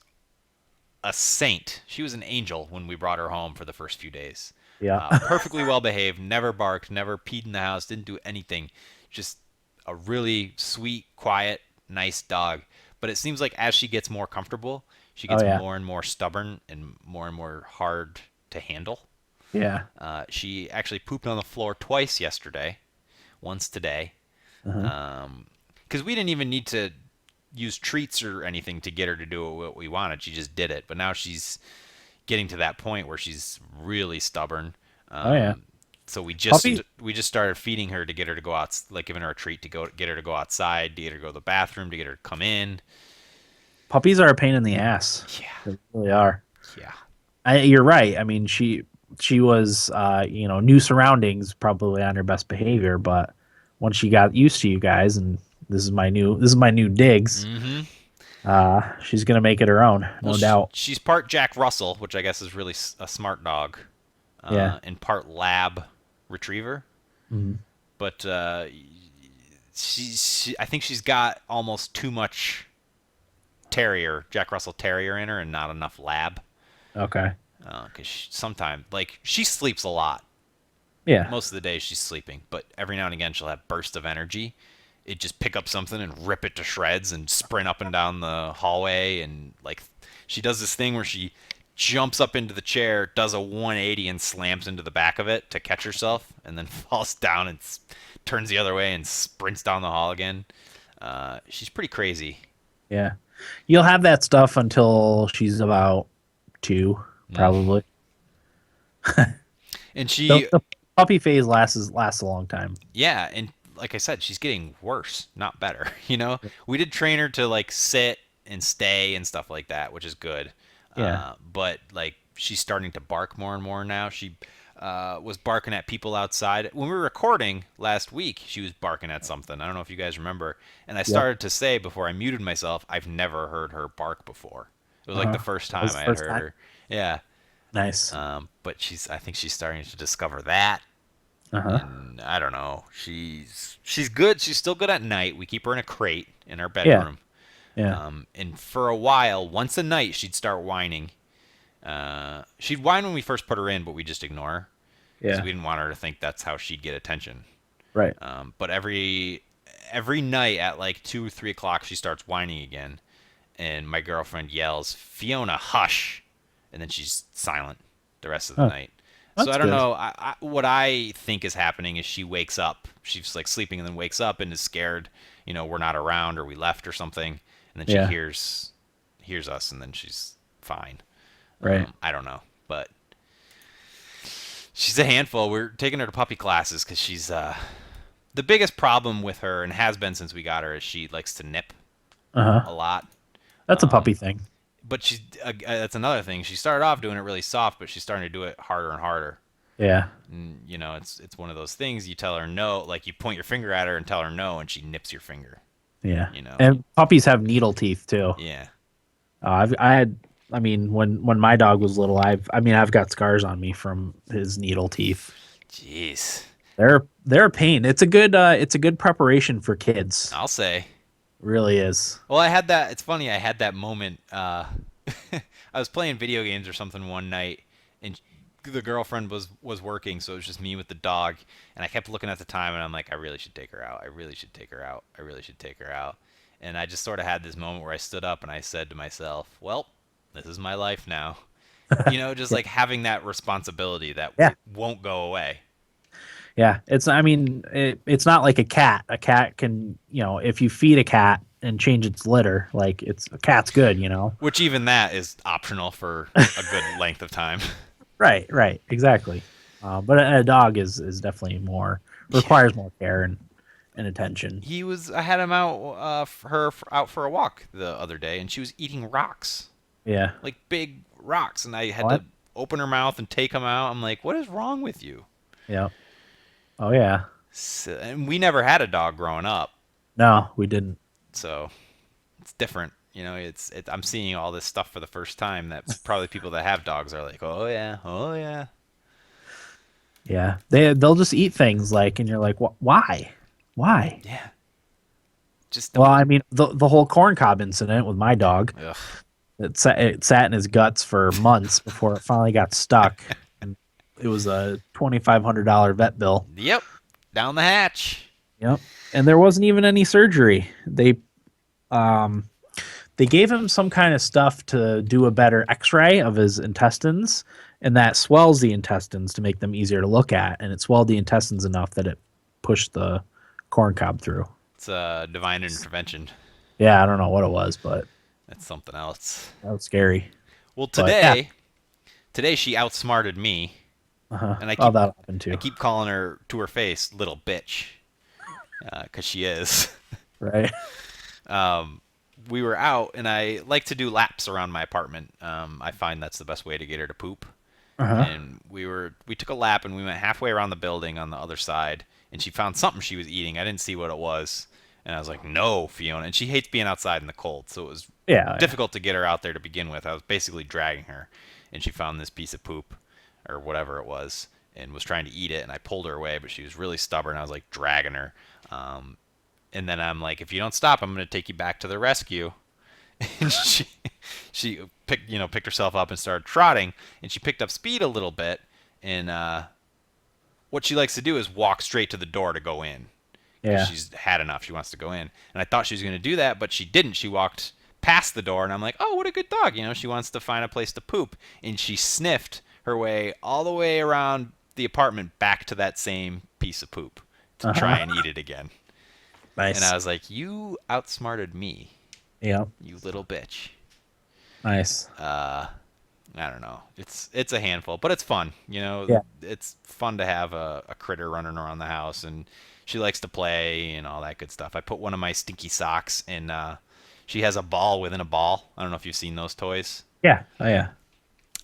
a saint. She was an angel when we brought her home for the first few days. Yeah. Perfectly well behaved, never barked, never peed in the house, didn't do anything. Just a really sweet, quiet, nice dog. But it seems like as she gets more comfortable, she gets more and more stubborn and more hard to handle. Yeah. She actually pooped on the floor twice yesterday, once today. Because we didn't even need to use treats or anything to get her to do what we wanted. She just did it. But now she's getting to that point where she's really stubborn. So we just started feeding her to get her to go out, like giving her a treat to get her to go outside, to get her to go to the bathroom, to get her to come in. Puppies are a pain in the ass. Yeah, they really are. Yeah, you're right. I mean, she was new surroundings, probably on her best behavior, but once she got used to you guys, and this is my new digs. She's gonna make it her own, no doubt. She's part Jack Russell, which I guess is really a smart dog. And part lab retriever. But she I think she's got almost too much Jack Russell Terrier in her, and not enough lab. Okay. Because sometimes, like, she sleeps a lot. Yeah. Most of the day she's sleeping, but every now and again she'll have bursts of energy. It just pick up something and rip it to shreds and sprint up and down the hallway, and like she does this thing where she jumps up into the chair, does a 180 and slams into the back of it to catch herself, and then falls down and turns the other way and sprints down the hall again. She's pretty crazy. Yeah. You'll have that stuff until she's about 2, probably. And the puppy phase lasts a long time. Yeah, and like I said, she's getting worse, not better. We did train her to like sit and stay and stuff like that, which is good. Yeah. But like she's starting to bark more and more now. She was barking at people outside. When we were recording last week, she was barking at something. I don't know if you guys remember. And I started to say before I muted myself, I've never heard her bark before. It was like the first time I had heard her. Yeah. Nice. But I think she's starting to discover that. And I don't know. She's good. She's still good at night. We keep her in a crate in our bedroom. Yeah. And for a while, once a night, she'd start whining. She'd whine when we first put her in, but we just ignore her. Because we didn't want her to think that's how she'd get attention. Right. But every night at like 2 or 3 o'clock, she starts whining again. And my girlfriend yells, "Fiona, hush!" And then she's silent the rest of the night. So I don't know. What I think is happening is she wakes up. She's like sleeping and then wakes up and is scared. We're not around or we left or something. And then she hears us and then she's fine. Right. I don't know, but she's a handful. We're taking her to puppy classes because she's the biggest problem with her, and has been since we got her, is she likes to nip a lot. That's a puppy thing. but she that's another thing. She started off doing it really soft, but she's starting to do it harder and harder. Yeah. And, you know, it's one of those things. You tell her no, like you point your finger at her and tell her no, and she nips your finger. Yeah. You know. And puppies have needle teeth too. Yeah. I mean, when my dog was little, I've got scars on me from his needle teeth. Jeez. They're a pain. It's a good preparation for kids. I'll say. It really is. Well, I had that. It's funny. I had that moment. I was playing video games or something one night, and the girlfriend was working, so it was just me with the dog, and I kept looking at the time, and I'm like, I really should take her out. I really should take her out. I really should take her out. And I just sort of had this moment where I stood up and I said to myself, well, this is my life now. You know, just like having that responsibility that won't go away. Yeah, it's not like a cat. A cat can, if you feed a cat and change its litter, like a cat's good, Which even that is optional for a good length of time. Right, exactly. But a dog is definitely requires more care and attention. I had him out out for a walk the other day, and she was eating rocks. Yeah. Like big rocks, and I had to open her mouth and take them out. I'm like, what is wrong with you? Yeah. Oh yeah. So, and we never had a dog growing up. No, we didn't. So it's different. You know, I'm seeing all this stuff for the first time that probably people that have dogs are like, oh yeah, oh yeah. Yeah, they'll just eat things and you're like, why? Yeah. Well, I mean, the whole corn cob incident with my dog. Ugh. It sat in his guts for months before it finally got stuck. And it was a $2,500 vet bill. Yep, down the hatch. Yep, and there wasn't even any surgery. They gave him some kind of stuff to do a better X-ray of his intestines, and that swells the intestines to make them easier to look at. And it swelled the intestines enough that it pushed the corn cob through. It's a divine intervention. Yeah, I don't know what it was, but that's something else. That was scary. Well, today she outsmarted me, and that happened too. I keep calling her to her face, "little bitch," because she is. Right. We were out, and I like to do laps around my apartment. I find that's the best way to get her to poop. And we took a lap, and we went halfway around the building on the other side, and she found something she was eating. I didn't see what it was, and I was like, "No, Fiona." And she hates being outside in the cold, so it was difficult to get her out there to begin with. I was basically dragging her, and she found this piece of poop or whatever it was and was trying to eat it, and I pulled her away, but she was really stubborn. I was like dragging her. And then I'm like, if you don't stop, I'm going to take you back to the rescue. And she picked herself up and started trotting, and she picked up speed a little bit. And what she likes to do is walk straight to the door to go in. Yeah. She's had enough. She wants to go in. And I thought she was going to do that, but she didn't. She walked past the door, and I'm like, oh, what a good dog. She wants to find a place to poop. And she sniffed her way all the way around the apartment back to that same piece of poop to try and eat it again. Nice. And I was like, you outsmarted me. Yeah. You little bitch. Nice. I don't know. It's a handful, but it's fun. It's fun to have a critter running around the house, and she likes to play and all that good stuff. I put one of my stinky socks in. She has a ball within a ball. I don't know if you've seen those toys. Yeah. Oh yeah.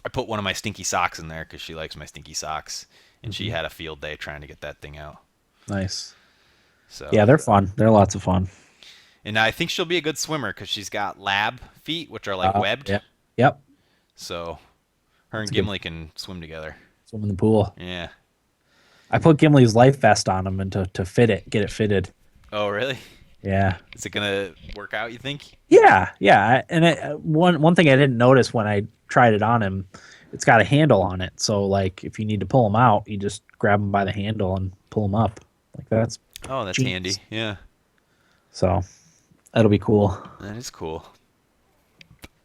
I put one of my stinky socks in there because she likes my stinky socks, and she had a field day trying to get that thing out. Nice. So yeah, they're fun. They're lots of fun. And I think she'll be a good swimmer because she's got lab feet, which are like webbed. Yeah. Yep. So her and Gimli can swim together. Swim in the pool. Yeah. I put Gimli's life vest on him and to get it fitted. Oh, really? Yeah. Is it gonna work out, you think? Yeah. And one thing I didn't notice when I tried it on him, it's got a handle on it. So if you need to pull him out, you just grab him by the handle and pull him up. That's handy. Yeah. So that'll be cool. That is cool.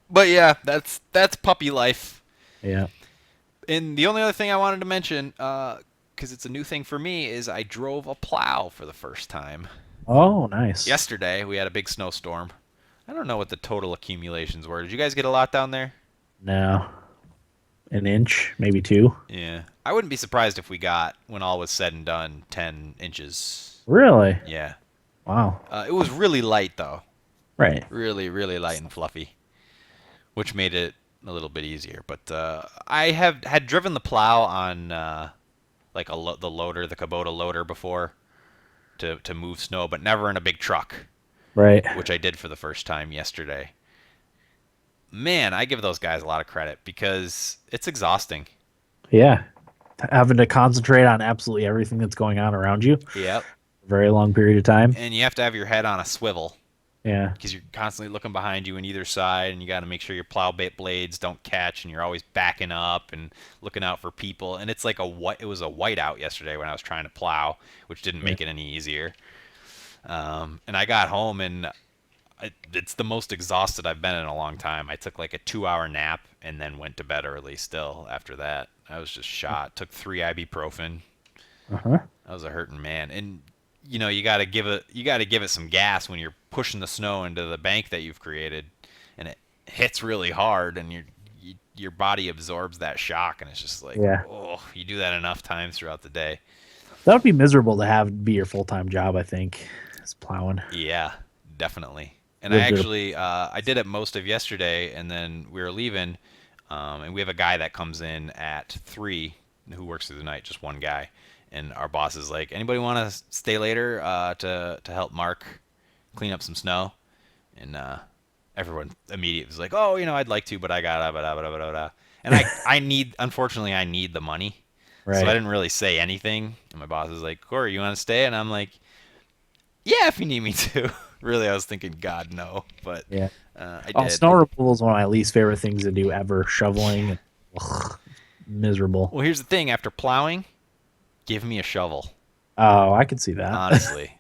But yeah, that's puppy life. Yeah. And the only other thing I wanted to mention, because it's a new thing for me, is I drove a plow for the first time. Oh, nice. Yesterday we had a big snowstorm. I don't know what the total accumulations were. Did you guys get a lot down there? No. An inch, maybe 2. Yeah. I wouldn't be surprised if we got, when all was said and done, 10 inches. Really? Yeah. Wow. It was really light, though. Right. Really, really light and fluffy. which made it a little bit easier. But I have had driven the plow on like the loader, the Kubota loader before to move snow, but never in a big truck, Right. which I did for the first time yesterday. Man, I give those guys a lot of credit because it's exhausting. Yeah. Having to concentrate on absolutely everything that's going on around you. Yep. A very long period of time. And you have to have your head on a swivel. Yeah. Because you're constantly looking behind you and either side, and you got to make sure your plow blades don't catch, and you're always backing up and looking out for people. And it's like it was a whiteout yesterday when I was trying to plow, which didn't make it any easier. And I got home, and it's the most exhausted I've been in a long time. I took like a 2-hour nap and then went to bed early still after that. I was just shot. Took 3 ibuprofen. Uh-huh. I was a hurting man. And you got to give it some gas when you're pushing the snow into the bank that you've created, and it hits really hard, and your body absorbs that shock, and it's just like, oh, you do that enough times throughout the day. That would be miserable to be your full-time job, I think, is plowing. Yeah, definitely. And I did it most of yesterday, and then we were leaving, and we have a guy that comes in at 3 who works through the night, just one guy. And our boss is like, anybody want to stay later to help Mark clean up some snow? And everyone immediately was like, oh, I'd like to, but I got blah. And unfortunately, I need the money. Right. So I didn't really say anything. And my boss is like, Corey, you want to stay? And I'm like, yeah, if you need me to. Really, I was thinking, God, no. But yeah. I did. Snow removal is one of my least favorite things to do ever. Shoveling. Miserable. Well, here's the thing. After plowing, give me a shovel. Oh, I can see that. Honestly,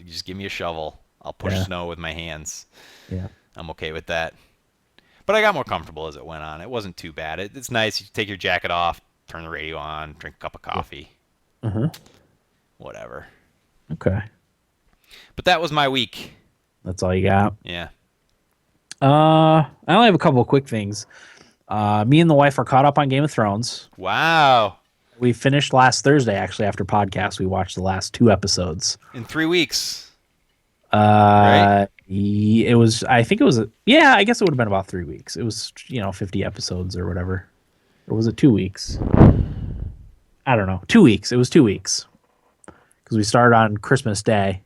just give me a shovel. I'll push snow with my hands. Yeah. I'm okay with that. But I got more comfortable as it went on. It wasn't too bad. It's nice. You take your jacket off, turn the radio on, drink a cup of coffee. Uh-huh. Whatever. Okay. But that was my week. That's all you got? Yeah. I only have a couple of quick things. Me and the wife are caught up on Game of Thrones. Wow. We finished last Thursday, actually, after podcast. We watched the last 2 episodes. In 3 weeks. Right? It was, I think it was, I guess it would have been about 3 weeks. It was, 50 episodes or whatever. Or was it 2 weeks? I don't know. 2 weeks. It was 2 weeks. Because we started on Christmas Day.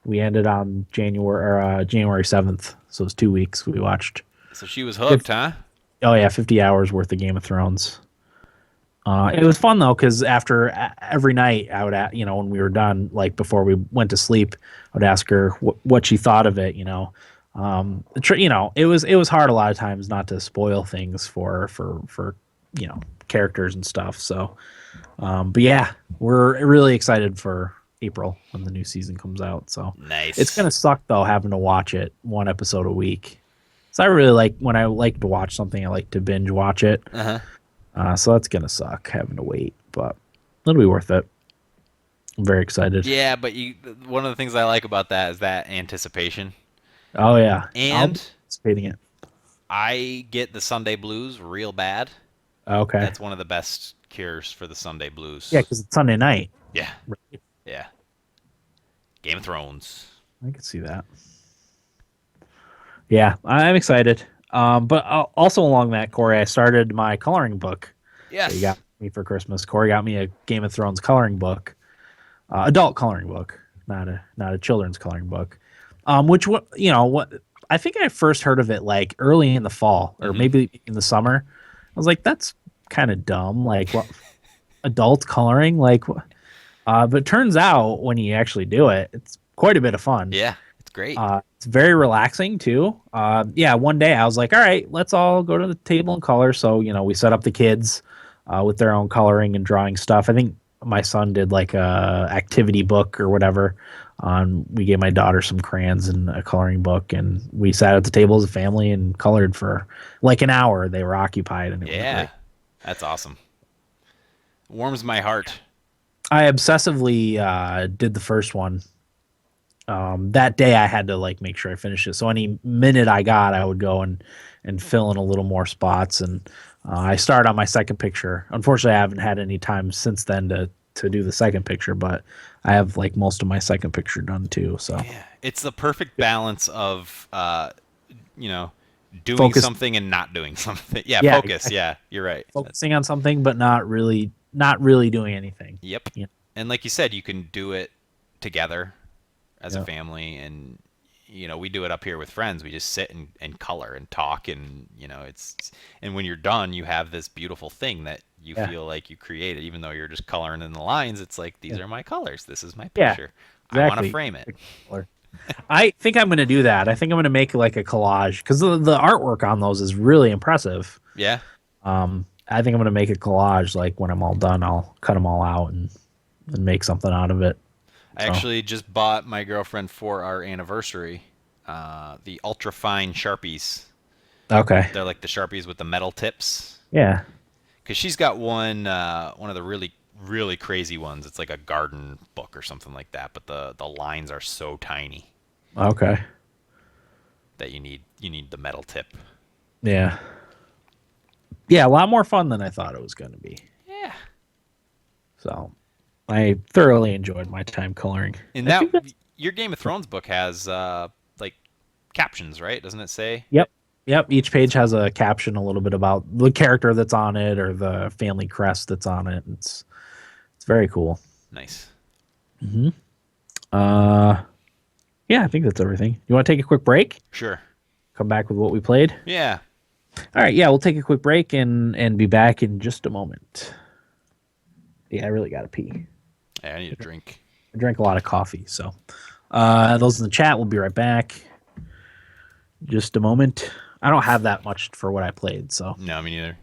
We ended on January 7th. So it was 2 weeks we watched. So she was hooked, huh? Oh, yeah. 50 hours worth of Game of Thrones. It was fun though, because after every night I would, when we were done, like before we went to sleep, I would ask her what she thought of it. It was hard a lot of times not to spoil things for characters and stuff. So, but yeah, we're really excited for April when the new season comes out. So nice. It's gonna suck though having to watch it 1 episode a week. So I really like when I like to watch something, I like to binge watch it. Uh-huh. So that's going to suck having to wait, but it'll be worth it. I'm very excited. Yeah, but one of the things I like about that is that anticipation. Oh, yeah. And anticipating it. I get the Sunday blues real bad. Okay. That's one of the best cures for the Sunday blues. Yeah, because it's Sunday night. Yeah. Right. Yeah. Game of Thrones. I can see that. Yeah, I'm excited. But also along that, Corey, I started my coloring book. Yes. That you got me for Christmas. Corey got me a Game of Thrones coloring book, adult coloring book, not a children's coloring book. Which I think I first heard of it like early in the fall or maybe in the summer. I was like, that's kind of dumb. Like, what adult coloring? Like, but it turns out when you actually do it, it's quite a bit of fun. Yeah. Great. It's very relaxing too. One day I was like, all right, let's all go to the table and color. So, we set up the kids with their own coloring and drawing stuff. I think my son did like a activity book or whatever. We gave my daughter some crayons and a coloring book, and we sat at the table as a family and colored for like an hour. They were occupied. And that's awesome. Warms my heart. I obsessively did the first one. That day I had to like make sure I finished it. So any minute I got, I would go and fill in a little more spots. And I started on my second picture. Unfortunately, I haven't had any time since then to do the second picture, but I have like most of my second picture done too. So yeah, it's the perfect balance of, doing focus. something and not doing something. Yeah, Yeah, focus. exactly. Yeah, you're right. Focusing on something, but not really doing anything. Yep. Yeah. And like you said, you can do it together as a Yeah. family, and we do it up here with friends. We just sit and color and talk, and and when you're done, you have this beautiful thing that you Yeah. feel like you created, even though you're just coloring in the lines. It's like, these Yeah. are my colors. This is my Yeah. picture. I want to Exactly. frame it. I think I'm going to do that. I think I'm going to make like a collage because the artwork on those is really impressive. Yeah. I think I'm going to make a collage. Like when I'm all done, I'll cut them all out and make something out of it. I So actually just bought my girlfriend for our anniversary the ultra fine Sharpies. okay, They're like the Sharpies with the metal tips. yeah, Because she's got one of the really really crazy ones. It's like a garden book or something like that, but the lines are so tiny okay, that you need the metal tip. yeah, yeah. A lot more fun than I thought it was going to be. Yeah. So I thoroughly enjoyed my time coloring. And I think that's your Game of Thrones book has like captions, right? Doesn't it say? yep. Yep, each page has a caption a little bit about the character that's on it or the family crest that's on it. It's very cool. Nice. Hmm. Yeah, I think that's everything. You want to take a quick break? Sure. Come back with what we played? Yeah. All right, yeah, we'll take a quick break and be back in just a moment. Yeah, I really got to pee. Yeah, I need a drink. I drank a lot of coffee, so those in the chat, we'll be right back. Just a moment. I don't have that much for what I played, so. No, me neither.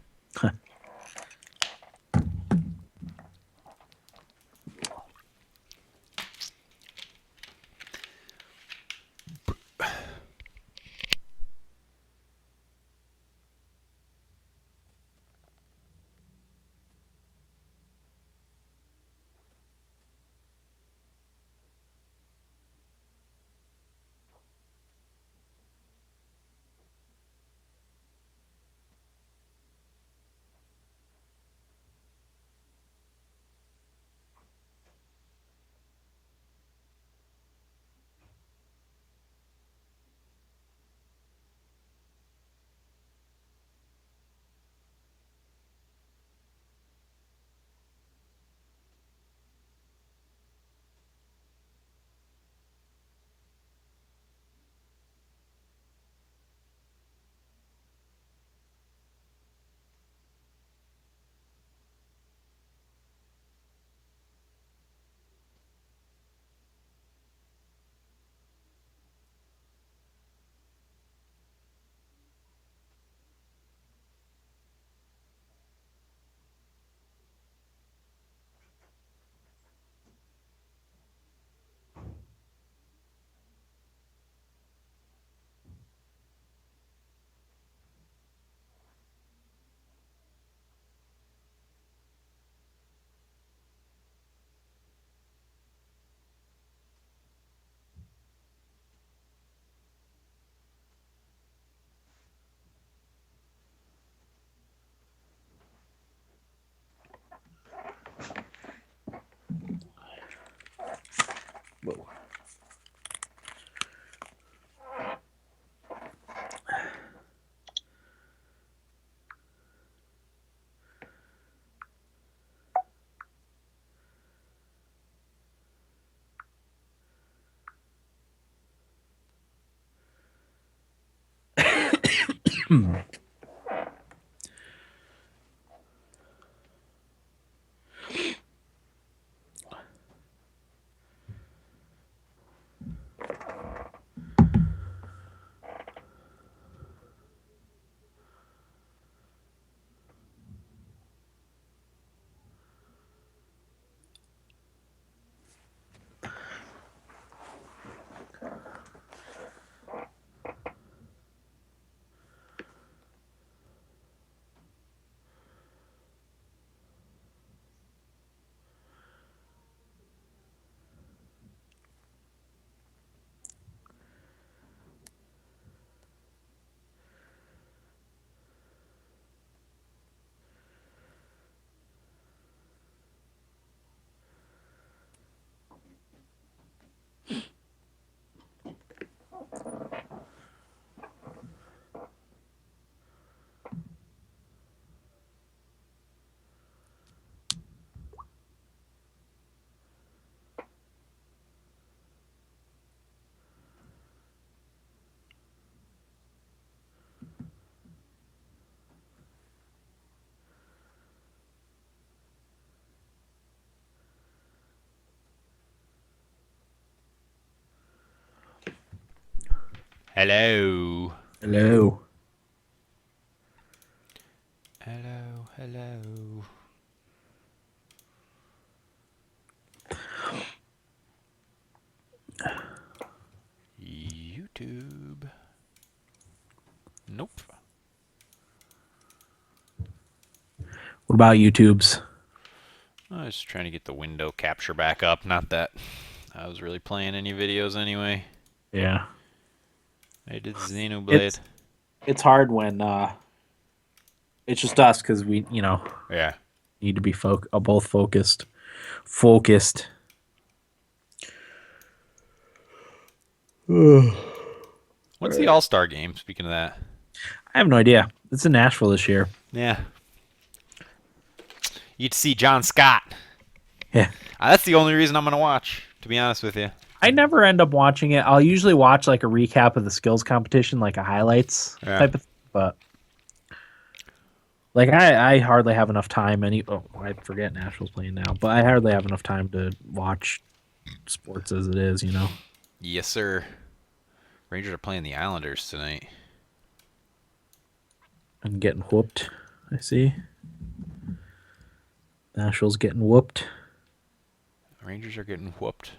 Whoa. Hello. Hello. Hello, hello. YouTube. Nope. What about YouTube's? I was trying to get the window capture back up. Not that I was really playing any videos anyway. Yeah. I did Xenoblade. It's hard when it's just us because we, Yeah. need to be both focused. Focused. When's the All-Star game, speaking of that? I have no idea. It's in Nashville this year. Yeah. You'd see John Scott. Yeah. That's the only reason I'm going to watch, to be honest with you. I never end up watching it. I'll usually watch like a recap of the skills competition, like a highlights type of thing. But like I hardly have enough time. I forget Nashville's playing now, but I hardly have enough time to watch sports as it is. Yes, sir. Rangers are playing the Islanders tonight. And getting whooped. I see. Nashville's getting whooped. Rangers are getting whooped.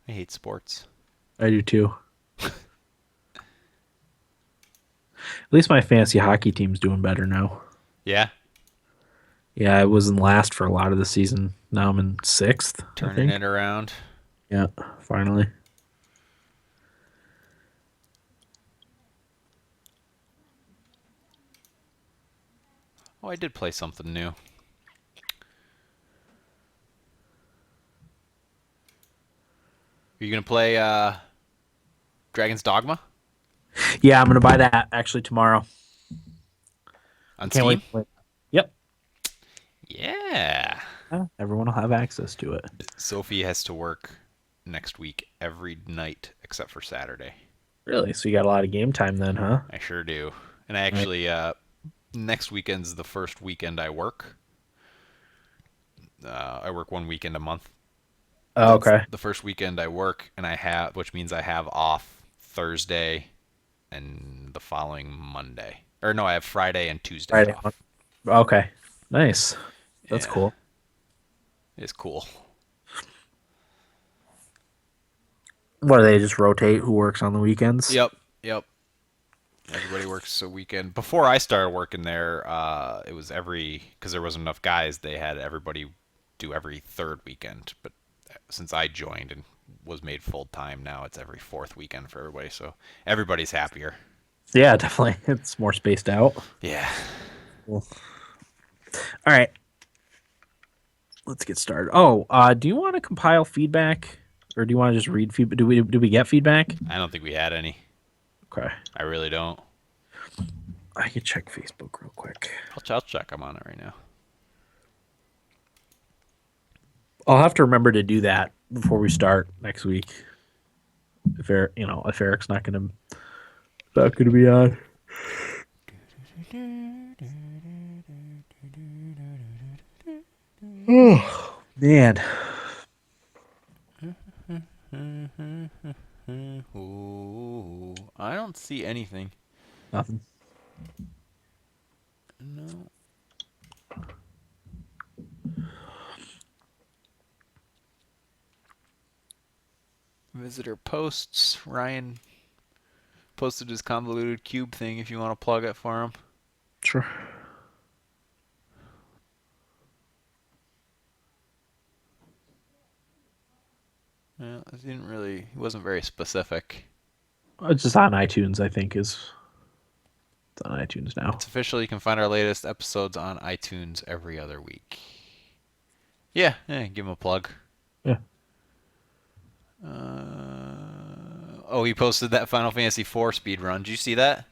I hate sports. I do too. At least my fantasy hockey team's doing better now. Yeah? Yeah, I was in last for a lot of the season. Now I'm in sixth. Turning it around. Yeah, finally. Oh, I did play something new. Are you going to play Dragon's Dogma? Yeah, I'm going to buy that actually tomorrow. On Can't Steam? wait. Yep. Yeah. Everyone will have access to it. Sophie has to work next week every night except for Saturday. Really? So you got a lot of game time then, huh? I sure do. And I actually, next weekend's the first weekend I work. I work one weekend a month. Oh, okay. That's the first weekend I work, which means I have off Thursday and the following Monday. Or no, I have Friday and Tuesday off. Okay. Nice. That's cool. It's cool. What do they just rotate who works on the weekends? Yep. Everybody works a weekend. Before I started working there, it was because there wasn't enough guys, they had everybody do every third weekend. But since I joined and was made full time, now it's every fourth weekend for everybody. So everybody's happier. Yeah, definitely. It's more spaced out. Yeah. Cool. All right. Let's get started. Oh, do you want to compile feedback, or do you want to just read feedback? Do we get feedback? I don't think we had any. Okay. I really don't. I can check Facebook real quick. I'll check. I'm on it right now. I'll have to remember to do that before we start next week. If Eric's not gonna be on. Oh man. Ooh, I don't see anything. Nothing. No. Visitor posts. Ryan posted his convoluted cube thing if you want to plug it for him. Sure. Yeah, he wasn't very specific. It's just on iTunes, I think it's on iTunes now. It's official. You can find our latest episodes on iTunes every other week. Yeah, give him a plug. Yeah. He posted that Final Fantasy IV speed run. Did you see that?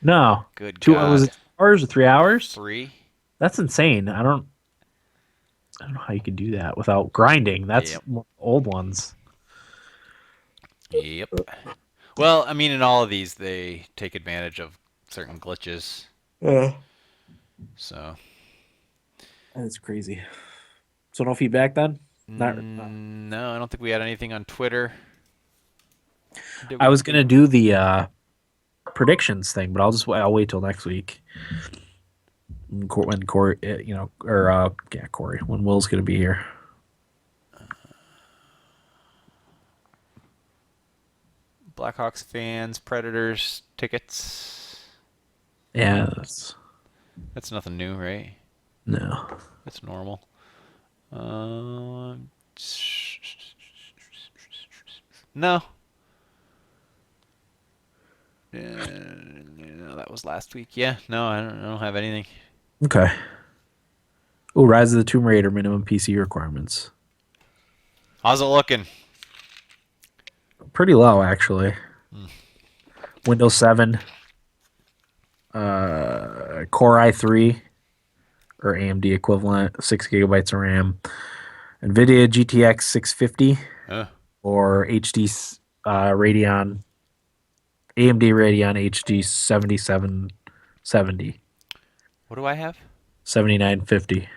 No. Good God. Was it 2 hours or 3 hours? 3. That's insane. I don't know how you can do that without grinding. That's old ones. Yep. Well, I mean, in all of these, they take advantage of certain glitches. Yeah. So. That's crazy. So no feedback then? No, I don't think we had anything on Twitter. I was gonna do the predictions thing, but I'll wait till next week. When Corey, Corey, when Will's gonna be here. Blackhawks fans, Predators tickets. Yeah, that's nothing new, right? No, that's normal. No. That was last week. Yeah, no, I don't have anything. Okay. Oh, Rise of the Tomb Raider minimum PC requirements. How's it looking? Pretty low, actually. Windows 7, Core i3, or AMD equivalent, 6 gigabytes of RAM, NVIDIA GTX 650, or HD Radeon, AMD Radeon HD 7770. What do I have? 7950.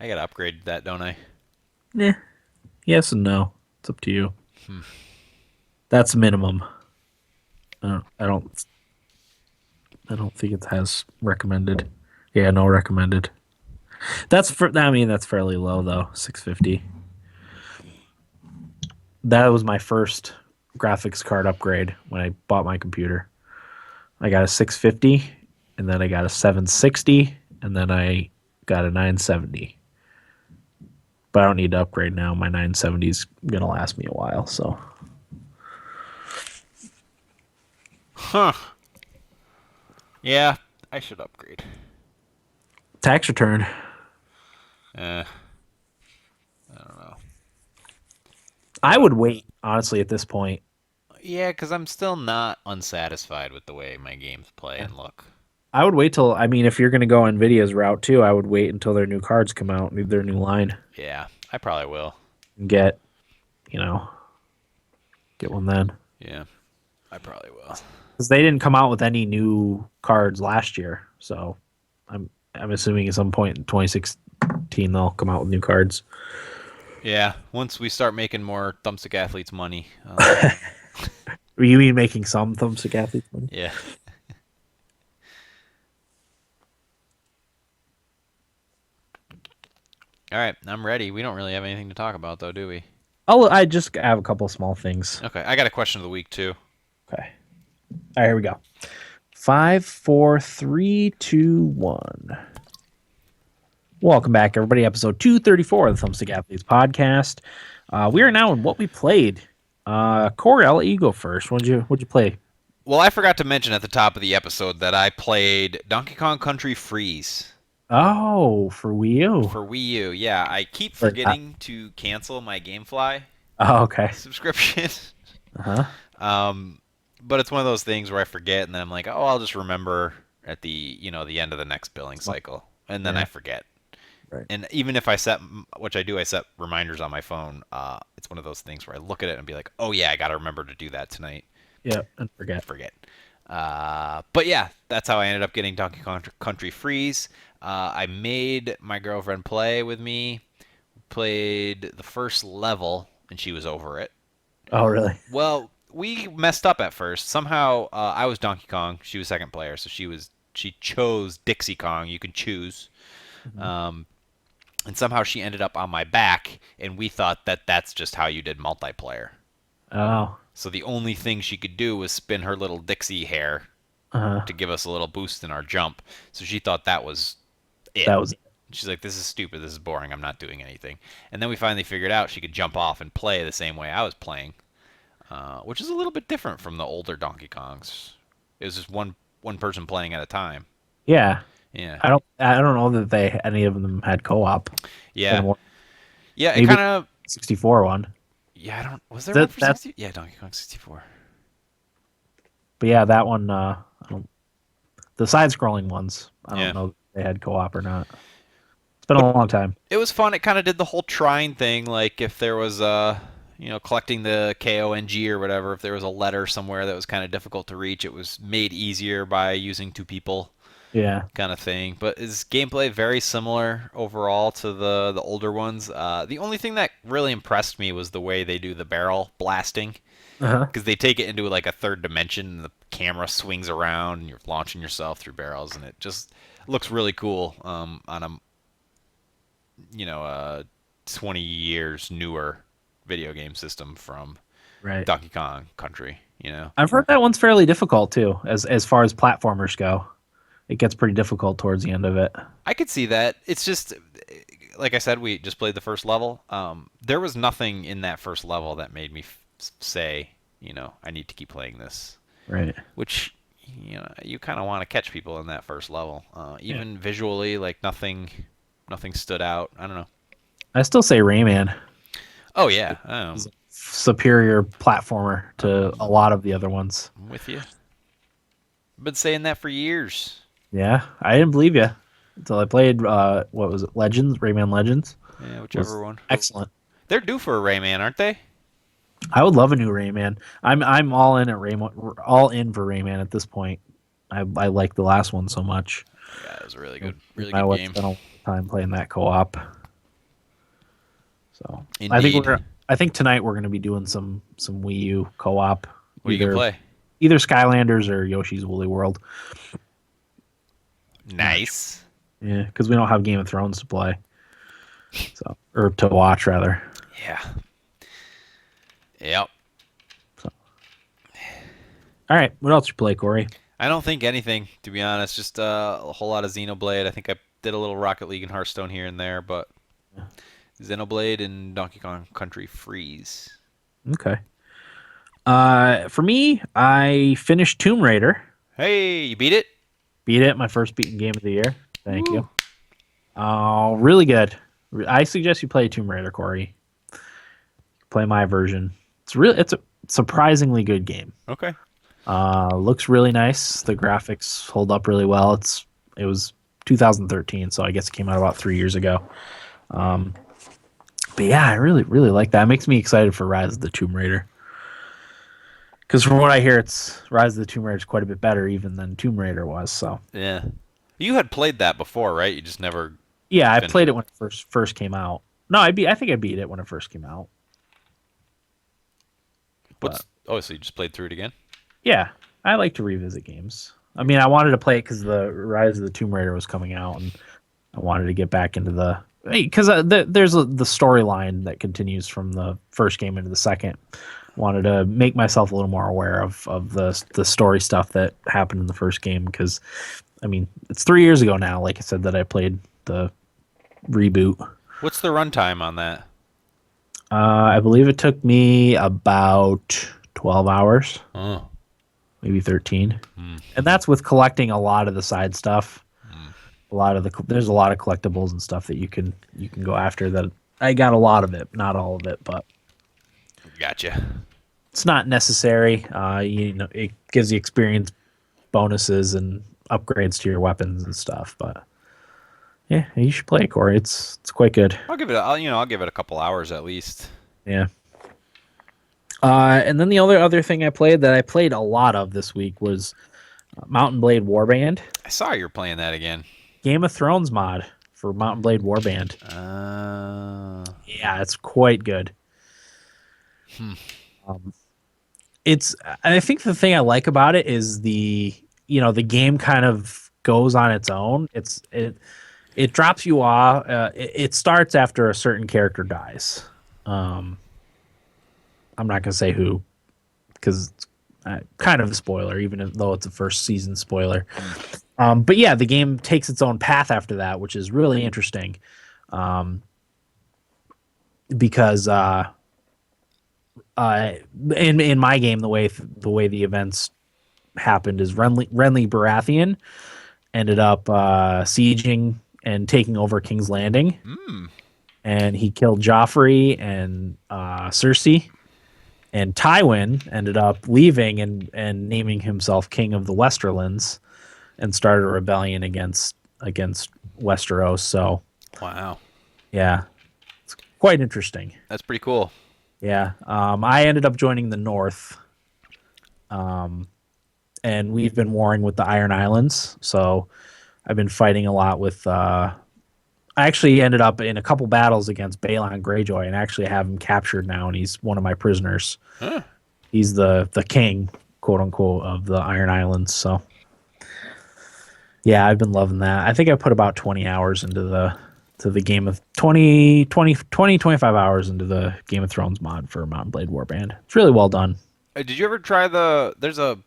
I gotta upgrade that, don't I? Yeah. Yes and no. It's up to you. That's minimum. I don't think it has recommended. Yeah, no recommended. That's fairly low though. 650. That was my first graphics card upgrade when I bought my computer. I got a 650, and then I got a 760, and then I got a 970. But I don't need to upgrade now. My 970 is gonna last me a while, so. Huh. Yeah, I should upgrade. Tax return. I don't know. I would wait, honestly, at this point. Yeah, because I'm still not unsatisfied with the way my games play and look. I would wait till, if you're going to go NVIDIA's route too, I would wait until their new cards come out, their new line. Yeah, I probably will. Get one then. Yeah, I probably will. Because they didn't come out with any new cards last year, so I'm assuming at some point in 2016 they'll come out with new cards. Yeah, once we start making more Thumbstick Athletes money. You mean making some Thumbstick Athletes money? Yeah. All right, I'm ready. We don't really have anything to talk about, though, do we? I just have a couple of small things. Okay, I got a question of the week, too. Okay. All right, here we go. 5, 4, 3, 2, 1. Welcome back, everybody. Episode 234 of the Thumbstick Athletes podcast. We are now in what we played. Corey, I'll let you go first. What'd you play? Well, I forgot to mention at the top of the episode that I played Donkey Kong Country Freeze. Oh, for Wii U. For Wii U, yeah. I keep forgetting to cancel my GameFly subscription. But it's one of those things where I forget, and then I'm like, oh, I'll just remember at the end of the next billing cycle, and then I forget. Right. And even if I set reminders on my phone. It's one of those things where I look at it and be like, oh yeah, I got to remember to do that tonight. Yeah, and forget. But yeah, that's how I ended up getting Donkey Kong Country Freeze. I made my girlfriend play with me. Played the first level, and she was over it. Oh, really? Well, we messed up at first. Somehow, I was Donkey Kong. She was second player, so she chose Dixie Kong. You can choose. Mm-hmm. And somehow she ended up on my back, and we thought that that's just how you did multiplayer. Oh. So the only thing she could do was spin her little Dixie hair to give us a little boost in our jump. So she thought that was it. She's like, this is stupid. This is boring. I'm not doing anything. And then we finally figured out she could jump off and play the same way I was playing, which is a little bit different from the older Donkey Kongs. It was just one person playing at a time. Yeah. Yeah. I don't know that any of them had co-op. Yeah. Anymore. Yeah, it kind of 64 one. Yeah, was there one for 64? Yeah, Donkey Kong 64. But yeah, that one the side-scrolling ones, I don't know if they had co-op or not. It's been a long time. It was fun. It kind of did the whole trine thing, like if there was collecting the KONG or whatever, if there was a letter somewhere that was kind of difficult to reach, it was made easier by using two people. Yeah. kind of thing. But is gameplay very similar overall to the older ones? The only thing that really impressed me was the way they do the barrel blasting, Uh-huh. because they take it into like a third dimension, and the camera swings around, and you're launching yourself through barrels, and it just looks really cool on a 20 years newer video game system from Right. Donkey Kong Country. I've heard that one's fairly difficult too, as far as platformers go. It gets pretty difficult towards the end of it. I could see that. It's just like I said, we just played the first level. There was nothing in that first level that made me say, I need to keep playing this. Right. Which, you kind of want to catch people in that first level. Even visually, like nothing stood out. I don't know. I still say Rayman. Oh yeah, I know. Superior platformer to a lot of the other ones. I'm with you. I've been saying that for years. Yeah, I didn't believe you until I played. What was it? Legends, Rayman Legends. Yeah, whichever one. Excellent. They're due for a Rayman, aren't they? I would love a new Rayman. I'm all in at Rayman. All in for Rayman at this point. I like the last one so much. Yeah, it was a really good game. I spent a lot of time playing that co-op. So Indeed. I think tonight we're going to be doing some Wii U co-op. What are you gonna play? Either Skylanders or Yoshi's Woolly World. Nice. Yeah, because we don't have Game of Thrones to play, or to watch rather. Yeah. Yep. So. All right, what else you play, Corey? I don't think anything, to be honest. Just a whole lot of Xenoblade. I think I did a little Rocket League and Hearthstone here and there, but Xenoblade and Donkey Kong Country Freeze. Okay. For me, I finished Tomb Raider. Hey, you beat it? Beat it. My first beaten game of the year. Thank you. Oh, really good. I suggest you play Tomb Raider, Corey. Play my version. It's a surprisingly good game. Okay. Looks really nice. The graphics hold up really well. It was 2013, so I guess it came out about 3 years ago. But yeah, I really, really like that. It makes me excited for Rise of the Tomb Raider. Because from what I hear, Rise of the Tomb Raider is quite a bit better even than Tomb Raider was. So yeah, you had played that before, right? You just never. Yeah, I played it when it first came out. No, I think I beat it when it first came out. So you just played through it again? Yeah, I like to revisit games. I mean, I wanted to play it because the Rise of the Tomb Raider was coming out, and I wanted to get back into because there's the storyline that continues from the first game into the second. Wanted to make myself a little more aware of the story stuff that happened in the first game because, I mean, it's 3 years ago now. Like I said, that I played the reboot. What's the runtime on that? I believe it took me about 12 hours. Oh. Maybe 13. And that's with collecting a lot of the side stuff. There's a lot of collectibles and stuff that you can go after. That I got a lot of it, not all of it, but gotcha. It's not necessary. It gives you experience bonuses and upgrades to your weapons and stuff. But yeah, you should play it, Corey. It's quite good. I'll give it a couple hours at least. Yeah. And then the other thing I played a lot of this week was Mountain Blade Warband. I saw you were playing that again. Game of Thrones mod for Mountain Blade Warband. Yeah, it's quite good. I think the thing I like about it is the game kind of goes on its own. It drops you off. It starts after a certain character dies. I'm not gonna say who, because it's kind of a spoiler, even though it's a first season spoiler. But yeah, the game takes its own path after that, which is really interesting. Because in my game, the way the events happened is Renly Baratheon ended up sieging and taking over King's Landing, and he killed Joffrey and Cersei. And Tywin ended up leaving and naming himself King of the Westerlands, and started a rebellion against Westeros. So, wow, yeah, it's quite interesting. That's pretty cool. Yeah, I ended up joining the North, and we've been warring with the Iron Islands. So I've been fighting a lot with. I actually ended up in a couple battles against Balon Greyjoy, and actually have him captured now, and he's one of my prisoners. Huh. He's the king, quote unquote, of the Iron Islands. So yeah, I've been loving that. I think I put about 20 hours into the game of 25 hours into the Game of Thrones mod for Mount and Blade Warband. It's really well done. Did you ever try there's a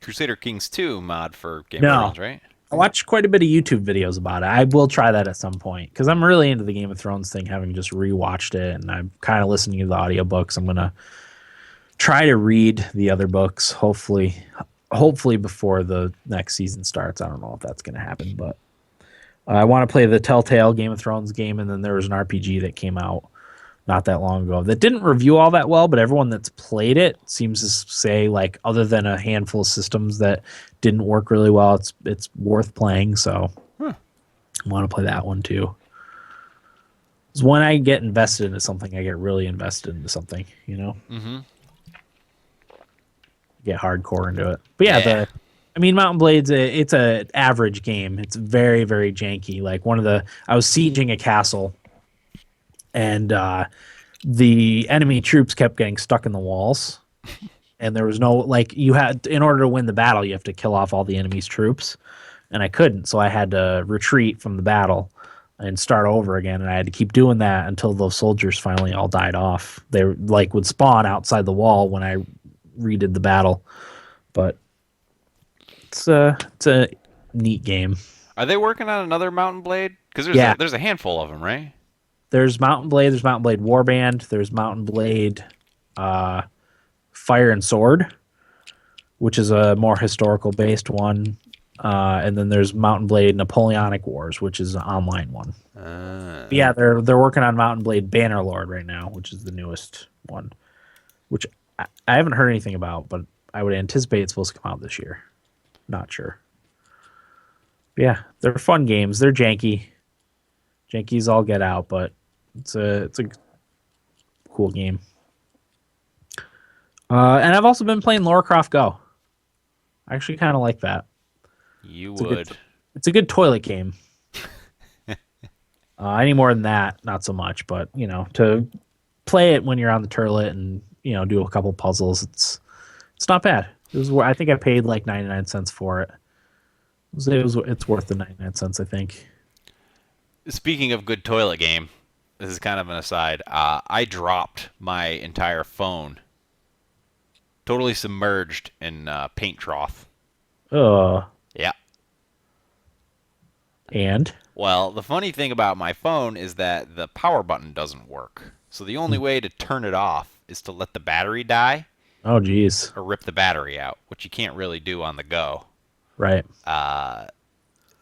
Crusader Kings 2 mod for Game of No. Thrones, right? I watched quite a bit of YouTube videos about it. I will try that at some point because I'm really into the Game of Thrones thing, having just rewatched it, and I'm kind of listening to the audiobooks. I'm going to try to read the other books, hopefully before the next season starts. I don't know if that's going to happen, but I want to play the Telltale Game of Thrones game, and then there was an RPG that came out not that long ago that didn't review all that well, but everyone that's played it seems to say, like, other than a handful of systems that didn't work really well, it's worth playing. So I want to play that one too. Because when I get invested into something, I get really invested into something, you know? Mm-hmm. Get hardcore into it. But yeah, Mount and Blade's it's a average game. It's very, very janky. Like I was sieging a castle, and the enemy troops kept getting stuck in the walls, and there was no, like, in order to win the battle, you have to kill off all the enemy's troops, and I couldn't, so I had to retreat from the battle and start over again, and I had to keep doing that until those soldiers finally all died off. They would spawn outside the wall when I redid the battle, but it's a neat game. Are they working on another Mount and Blade? Because there's a handful of them, right? There's Mount and Blade, there's Mount and Blade Warband, there's Mount and Blade Fire and Sword, which is a more historical based one. And then there's Mount and Blade Napoleonic Wars, which is an online one. Yeah, they're working on Mount and Blade Bannerlord right now, which is the newest one, which I haven't heard anything about, but I would anticipate it's supposed to come out this year. Not sure. But yeah, they're fun games. They're janky. Janky's all get out, but it's a cool game. And I've also been playing Lara Croft Go. I actually kind of like that. It's a good toilet game. Any more than that, not so much. But to play it when you're on the toilet and do a couple puzzles, it's not bad. I think I paid like 99 cents for it. It's worth the 99 cents, I think. Speaking of good toilet game, this is kind of an aside. I dropped my entire phone, totally submerged in paint trough. Yeah. And? Well, the funny thing about my phone is that the power button doesn't work. So the only way to turn it off is to let the battery die. Oh, geez. Or rip the battery out, which you can't really do on the go. Right.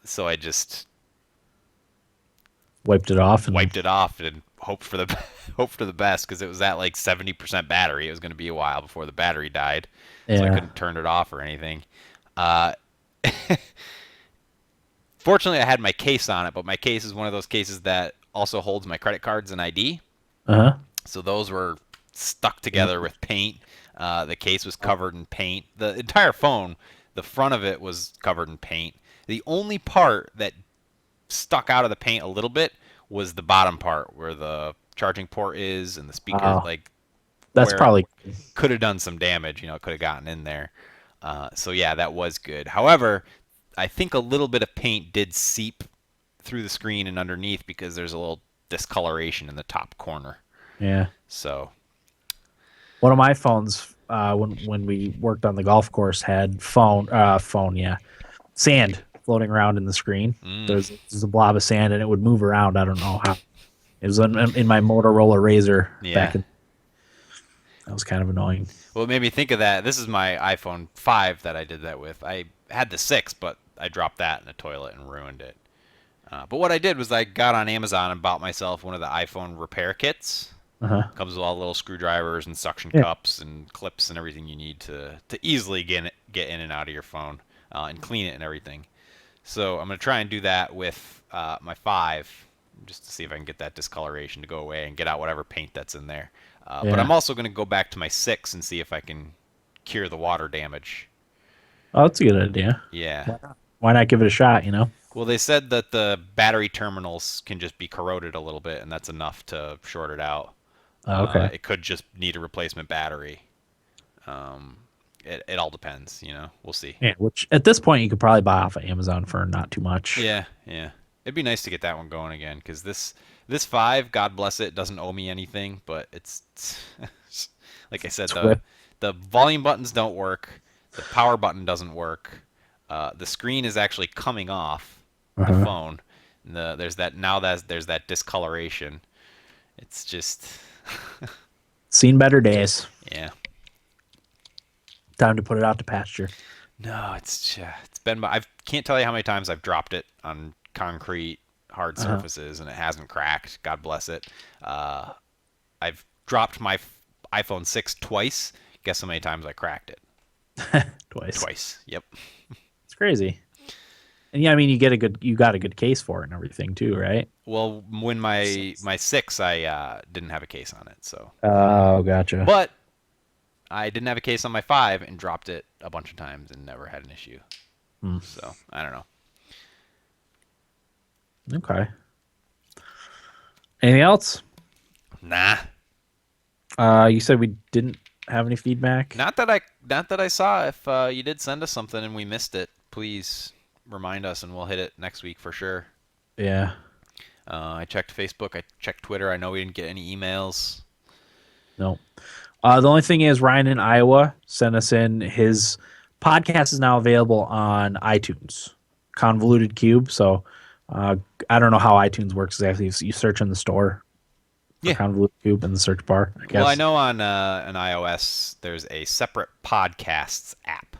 So I just wiped it off and hoped for the best, because it was at like 70% battery. It was going to be a while before the battery died, so I couldn't turn it off or anything. Fortunately, I had my case on it, but my case is one of those cases that also holds my credit cards and ID. So those were stuck together with paint. The case was covered in paint. The entire phone, the front of it was covered in paint. The only part that stuck out of the paint a little bit was the bottom part where the charging port is and the speaker. That's probably could have done some damage. It could have gotten in there. So yeah, that was good. However, I think a little bit of paint did seep through the screen and underneath, because there's a little discoloration in the top corner. Yeah. So one of my phones, when we worked on the golf course, had sand floating around in the screen. There's a blob of sand, and it would move around. I don't know how. It was in my Motorola Razr back in. That was kind of annoying. Well, it made me think of that. This is my iPhone 5 that I did that with. I had the 6, but I dropped that in the toilet and ruined it. But what I did was I got on Amazon and bought myself one of the iPhone repair kits. Comes with all the little screwdrivers and suction cups and clips and everything you need to easily get in and out of your phone and clean it and everything. So I'm going to try and do that with my 5, just to see if I can get that discoloration to go away and get out whatever paint that's in there. But I'm also going to go back to my 6 and see if I can cure the water damage. Oh, that's a good idea. Yeah. Why not give it a shot, Well, they said that the battery terminals can just be corroded a little bit, and that's enough to short it out. Okay. It could just need a replacement battery. It all depends, We'll see. Yeah, which at this point you could probably buy off of Amazon for not too much. Yeah, yeah. It'd be nice to get that one going again, because this 5, God bless it, doesn't owe me anything, but it's like I said, the volume buttons don't work, the power button doesn't work, the screen is actually coming off the phone. There's that discoloration. It's just seen better days. Yeah. Time to put it out to pasture. No, it's been. I can't tell you how many times I've dropped it on concrete, hard surfaces, and it hasn't cracked. God bless it. I've dropped my iPhone 6 twice. Guess how many times I cracked it? Twice. Yep. It's crazy. And yeah, I mean, you got a good case for it and everything too, right? Well, when my 6, I didn't have a case on it, so. Oh, gotcha. But I didn't have a case on my 5 and dropped it a bunch of times and never had an issue. So, I don't know. Okay. Anything else? Nah. You said we didn't have any feedback? Not that I saw. If you did send us something and we missed it, please remind us and we'll hit it next week for sure. Yeah. I checked Facebook. I checked Twitter. I know we didn't get any emails. No. The only thing is Ryan in Iowa sent us in his podcast is now available on iTunes, Convoluted Cube. So I don't know how iTunes works exactly. You search in the store for Convoluted Cube in the search bar, I guess. Well, I know on iOS there's a separate podcasts app.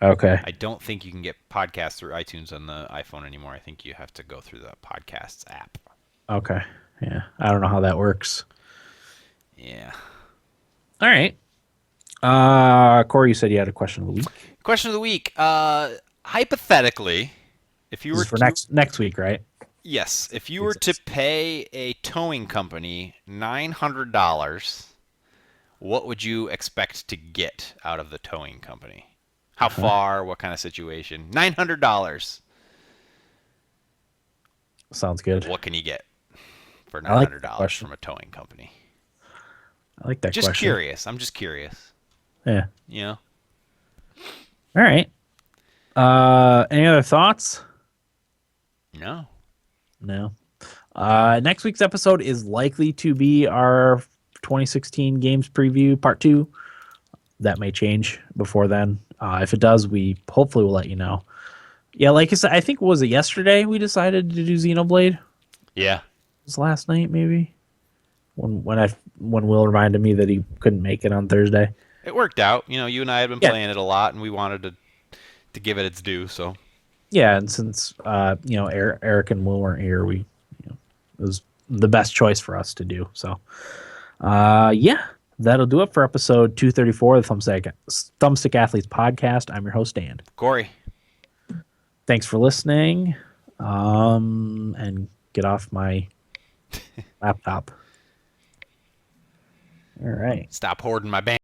Okay. I don't think you can get podcasts through iTunes on the iPhone anymore. I think you have to go through the podcasts app. Okay. Yeah. I don't know how that works. Yeah. All right. Corey, you said you had a question of the week. Question of the week. Hypothetically, if you were for next week, right? Yes. If you were to pay a towing company $900, what would you expect to get out of the towing company? How far? What kind of situation? $900. Sounds good. What can you get for $900 from a towing company? I like that question. Just curious. I'm just curious. Yeah. You know? All right. Any other thoughts? No. Next week's episode is likely to be our 2016 games preview part 2. That may change before then. If it does, we hopefully will let you know. Yeah, like I said, I think, was it yesterday we decided to do Xenoblade? Yeah. It was last night, maybe? When Will reminded me that he couldn't make it on Thursday. It worked out. You and I had been playing it a lot, and we wanted to give it its due, so. Yeah, and since Eric and Will weren't here, it was the best choice for us to do. So, that'll do it for episode 234 of the Thumbstick Athletes podcast. I'm your host, Dan. Corey. Thanks for listening, and get off my laptop. All right. Stop hoarding my band.